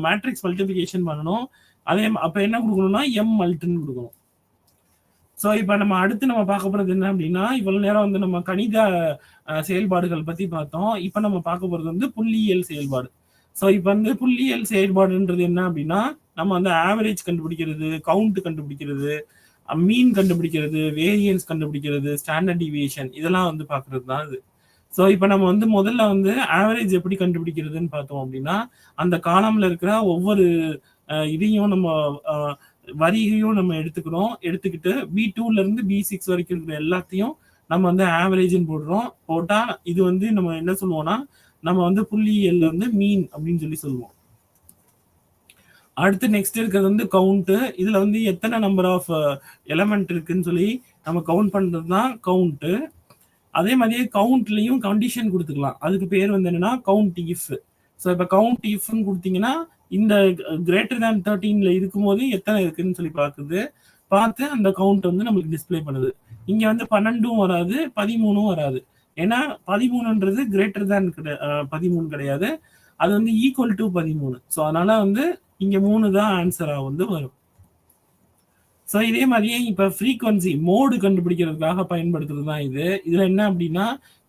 மேட்ரிக்ஸ் மல்டிபிளிகேஷன் பண்ணணும். அதே அப்போ என்ன கொடுக்கணும்னா M மல்டின்னு கொடுக்கணும். ஸோ இப்போ நம்ம அடுத்து நம்ம பார்க்க போறது என்ன அப்படின்னா இவ்வளவு நேரம் வந்து நம்ம கணித செயல்பாடுகள் பத்தி பார்த்தோம். இப்போ நம்ம பார்க்க போறது வந்து புள்ளியியல் செயல்பாடு. ஸோ இப்போ வந்து புள்ளியியல் செயல்பாடுன்றது என்ன அப்படின்னா நம்ம வந்து ஆவரேஜ் கண்டுபிடிக்கிறது, கவுண்ட் கண்டுபிடிக்கிறது, மீன் கண்டுபிடிக்கிறது, வேரியன்ஸ் கண்டுபிடிக்கிறது, ஸ்டாண்டர்ட் டிவியேஷன் இதெல்லாம் வந்து பார்க்கறது தான் இது. ஸோ இப்போ நம்ம வந்து முதல்ல வந்து ஆவரேஜ் எப்படி கண்டுபிடிக்கிறதுன்னு பார்த்தோம் அப்படின்னா அந்த காலம்ல இருக்கிற ஒவ்வொரு இதையும் நம்ம வரியையும் நம்ம எடுத்துக்கிறோம். எடுத்துக்கிட்டு B2ல இருந்து B6 வரைக்கும் இருக்கிற எல்லாத்தையும் நம்ம வந்து ஆவரேஜ்ன்னு போடுறோம். போட்டா இது வந்து நம்ம என்ன சொல்லுவோம்னா, நம்ம வந்து புள்ளியியல்ல வந்து மீன் அப்படின்னு சொல்லுவோம். அடுத்து நெக்ஸ்ட் இருக்கிறது வந்து கவுண்ட். இதுல வந்து எத்தனை நம்பர் ஆஃப் எலமெண்ட் இருக்குன்னு சொல்லி நம்ம கவுண்ட் பண்றது தான் கவுண்ட். அதே மாதிரியே கவுண்ட்லயும் கண்டிஷன் கொடுத்துக்கலாம். அதுக்கு பேர் வந்து என்னன்னா கவுண்ட் இஃப். ஸோ இப்போ கவுண்ட் இஃப்னு கொடுத்தீங்கன்னா இந்த கிரேட்டர் தேன் 13ல இருக்கும்போது எத்தனை இருக்குன்னு சொல்லி பார்த்து அந்த கவுண்ட் வந்து நம்மளுக்கு டிஸ்பிளே பண்ணுது. இங்க வந்து 12ம் வராது, 13ம் வராது. ஏன்னா 13ன்றது கிரேட்டர் தேன் 13 கிடையாது, அது வந்து ஈக்குவல் டு 13. ஸோ அதனால வந்து இங்க 3 தான் ஆன்சரா வந்து வரும். ஸோ இதே மாதிரியே இப்ப ஃப்ரீக்வன்சி மோடு கண்டுபிடிக்கிறதுக்காக பயன்படுத்துறது தான் இது. இதுல என்ன அப்படின்னா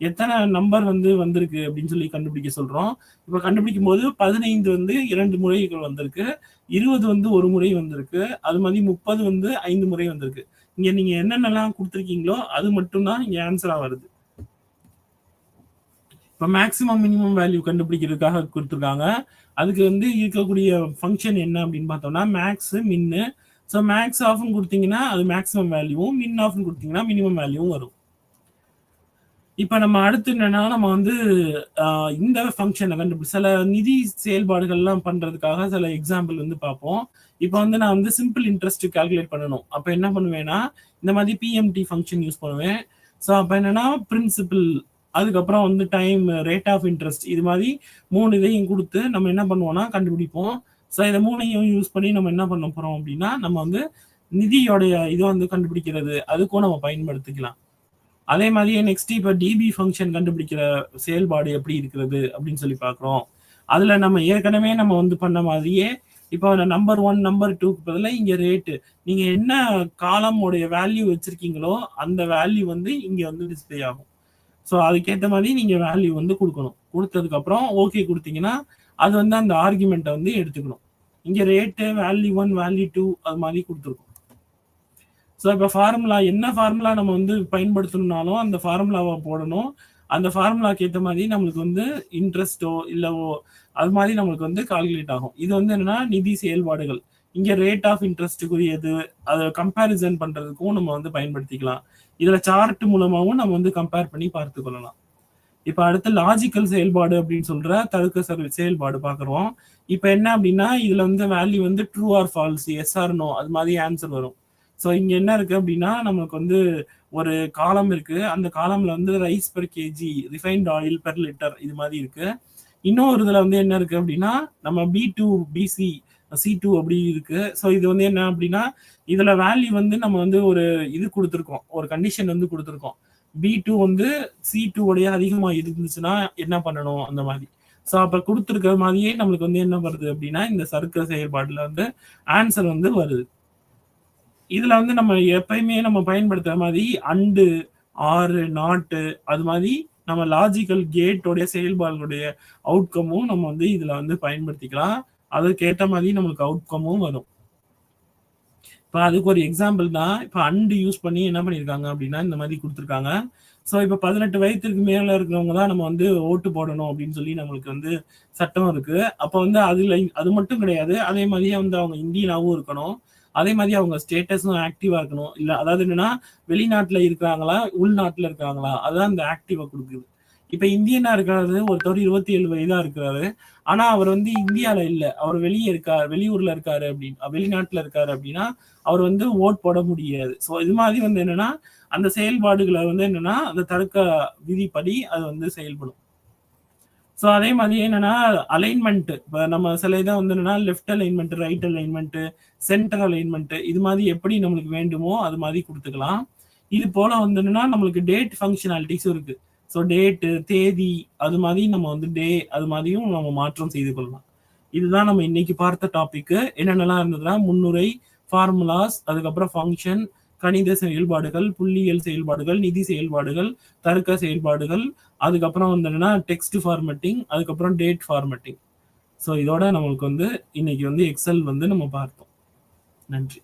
எத்தனை நம்பர் வந்து வந்திருக்கு அப்படின்னு சொல்லி கண்டுபிடிக்க சொல்றோம். இப்ப கண்டுபிடிக்கும் போது 15 வந்து 2 முறைகள் வந்திருக்கு, 20 வந்து 1 முறை வந்திருக்கு, அது மாதிரி 30 வந்து 5 முறை வந்திருக்கு. இங்க நீங்க என்னென்னலாம் கொடுத்துருக்கீங்களோ அது மட்டும்தான் இங்க ஆன்சரா வருது. இப்போ மேக்ஸிமம் மினிமம் வேல்யூ கண்டுபிடிக்கிறதுக்காக கொடுத்துருக்காங்க. அதுக்கு வந்து இருக்கக்கூடிய ஃபங்க்ஷன் என்ன அப்படின்னு பார்த்தோம்னா மேக்ஸ் மின்னு. ஸோ மேக்ஸ் ஆஃப்னு கொடுத்தீங்கன்னா அது மேக்ஸிமம் வேல்யூவும், மின் ஆஃப்னு கொடுத்தீங்கன்னா மினிமம் வேல்யூவும் வரும். இப்போ நம்ம அடுத்து என்னன்னா நம்ம வந்து இந்த ஃபங்க்ஷனை சில நிதி செயல்பாடுகள்லாம் பண்றதுக்காக சில எக்ஸாம்பிள் வந்து பார்ப்போம். இப்போ வந்து நான் வந்து சிம்பிள் இன்ட்ரெஸ்ட் கால்குலேட் பண்ணணும். அப்போ என்ன பண்ணுவேன்னா இந்த மாதிரி பிஎம்டி ஃபங்க்ஷன் யூஸ் பண்ணுவேன். ஸோ அப்போ என்னன்னா பிரின்சிபிள், அதுக்கப்புறம் வந்து டைம், ரேட் ஆஃப் இன்ட்ரெஸ்ட், இது மாதிரி 3 இதையும் கொடுத்து நம்ம என்ன பண்ணுவோம்னா கண்டுபிடிப்போம். ஸோ இதை 3ஐயும் யூஸ் பண்ணி நம்ம என்ன பண்ண போறோம் அப்படின்னா நம்ம வந்து நிதியோடைய இதை வந்து கண்டுபிடிக்கிறது அதுக்கும் நம்ம பயன்படுத்திக்கலாம். அதே மாதிரியே நெக்ஸ்ட் இப்போ டிபி ஃபங்க்ஷன் கண்டுபிடிக்கிற செயல்பாடு எப்படி இருக்கிறது அப்படின்னு சொல்லி பார்க்குறோம். அதுல நம்ம ஏற்கனவே நம்ம வந்து பண்ண மாதிரியே இப்போ நம்பர் 1 நம்பர் 2க்கு பதிலாக இங்க ரேட்டு, நீங்க என்ன காலமோடைய வேல்யூ வச்சிருக்கீங்களோ அந்த வேல்யூ வந்து இங்க வந்து டிஸ்பிளே ஆகும். ஸோ அதுக்கேற்ற மாதிரி நீங்க வேல்யூ வந்து கொடுக்கணும். கொடுத்ததுக்கு அப்புறம் ஓகே கொடுத்தீங்கன்னா அது வந்து அந்த ஆர்குமெண்ட்டை வந்து எடுத்துக்கணும். இங்க ரேட்டு வேல்யூ 1 வேல்யூ 2 அது மாதிரி கொடுத்துருக்கோம். ஸோ இப்போ ஃபார்முலா என்ன ஃபார்முலா நம்ம வந்து பயன்படுத்தணும்னாலும் அந்த ஃபார்முலாவை போடணும். அந்த ஃபார்முலாக்கு ஏற்ற மாதிரி நம்மளுக்கு வந்து இன்ட்ரெஸ்டோ இல்லவோ அது மாதிரி நம்மளுக்கு வந்து கால்குலேட் ஆகும். இது வந்து என்னன்னா நிதி செயல்பாடுகள். இங்க ரேட் ஆஃப் இன்ட்ரெஸ்ட்டுக்குரியது, அதை கம்பேரிசன் பண்றதுக்கும் நம்ம வந்து பயன்படுத்திக்கலாம். இதுல சார்ட் மூலமாகவும் நம்ம வந்து கம்பேர் பண்ணி பார்த்து கொள்ளலாம். இப்ப அடுத்து லாஜிக்கல் செயல்பாடு அப்படின்னு சொல்ற தர்க்க செயல்பாடு பாக்குறோம். இப்ப என்ன அப்படின்னா இதுல வந்து வேல்யூ வந்து true or false, yes or no அது மாதிரி ஆன்சர் வரும். ஸோ இங்க என்ன இருக்கு அப்படின்னா நமக்கு வந்து ஒரு காலம் இருக்கு. அந்த காலம்ல வந்து rice per KG, refined oil per litre இது மாதிரி இருக்கு. இன்னொரு இதுல வந்து என்ன இருக்கு அப்படின்னா நம்ம B2 BC C2 அப்படி இருக்கு. ஸோ இது வந்து என்ன அப்படின்னா இதுல வேல்யூ வந்து நம்ம வந்து ஒரு இது கொடுத்துருக்கோம், ஒரு கண்டிஷன் வந்து கொடுத்துருக்கோம். B2 வந்து C2 உடைய அதிகமா இருந்துச்சுன்னா என்ன பண்ணணும் அந்த மாதிரி. ஸோ அப்ப கொடுத்துருக்கிற மாதிரியே நம்மளுக்கு வந்து என்ன வருது அப்படின்னா இந்த சர்க்க செயல்பாடுல வந்து ஆன்சர் வந்து வருது. இதுல வந்து நம்ம எப்பயுமே நம்ம பயன்படுத்துற மாதிரி அண்டு, ஆறு, நாட்டு அது மாதிரி நம்ம லாஜிக்கல் கேட்டோடைய செயல்பாடுகளுடைய அவுட்கமும் நம்ம வந்து இதுல வந்து பயன்படுத்திக்கலாம். அதுக்கேற்ற மாதிரி நம்மளுக்கு அவுட்கமும் வரும். இப்போ அதுக்கு ஒரு எக்ஸாம்பிள் தான். இப்போ அண்டு யூஸ் பண்ணி என்ன பண்ணியிருக்காங்க அப்படின்னா இந்த மாதிரி கொடுத்துருக்காங்க. ஸோ இப்போ 18 வயதுக்கு மேல இருக்கிறவங்க தான் நம்ம வந்து ஓட்டு போடணும் அப்படின்னு சொல்லி நம்மளுக்கு வந்து சட்டம் இருக்கு. அப்போ வந்து அதுல அது மட்டும் கிடையாது, அதே மாதிரியே வந்து அவங்க இந்தியனாவும் இருக்கணும், அதே மாதிரி அவங்க ஸ்டேட்டஸும் ஆக்டிவா இருக்கணும். இல்ல அதாவது என்னன்னா வெளிநாட்டுல இருக்கிறாங்களா உள்நாட்டுல இருக்காங்களா அதுதான் இந்த ஆக்டிவா கொடுக்குது. இப்ப இந்தியனா இருக்காரு ஒருத்தர் 27 வயதா இருக்கிறாரு, ஆனா அவர் வந்து இந்தியால இல்ல, அவர் வெளியே இருக்காரு, வெளியூர்ல இருக்காரு அப்படின்னு, வெளிநாட்டுல இருக்காரு அப்படின்னா அவர் வந்து ஓட் போட முடியாது. ஸோ இது மாதிரி வந்து என்னன்னா அந்த செயல்பாடுகளை வந்து என்னன்னா அந்த தர்க்க விதிப்படி அது வந்து செயல்படும். ஸோ அதே மாதிரி என்னன்னா அலைன்மெண்ட், இப்போ நம்ம சில இதை வந்து என்னன்னா left alignment, right alignment, centre alignment இது மாதிரி எப்படி நம்மளுக்கு வேண்டுமோ அது மாதிரி கொடுத்துக்கலாம். இது போல வந்து என்னன்னா நம்மளுக்கு டேட் ஃபங்க்ஷனாலிட்டிஸும் இருக்கு. ஸோ டேட்டு, தேதி அது மாதிரி நம்ம வந்து டே அது மாதிரியும் நம்ம மாற்றம் செய்து கொள்ளலாம். இதுதான் நம்ம இன்னைக்கு பார்த்த டாபிக். என்னென்னலாம் இருந்ததுன்னா முன்னுரை, ஃபார்முலாஸ், அதுக்கப்புறம் ஃபங்க்ஷன், கணித செயல்பாடுகள், புள்ளியியல் செயல்பாடுகள், நிதி செயல்பாடுகள், தர்க்க செயல்பாடுகள், அதுக்கப்புறம் வந்து என்னன்னா டெக்ஸ்ட் ஃபார்மேட்டிங், அதுக்கப்புறம் டேட் ஃபார்மேட்டிங். ஸோ இதோட நம்மளுக்கு வந்து இன்னைக்கு வந்து எக்ஸல் வந்து நம்ம பார்த்தோம். நன்றி.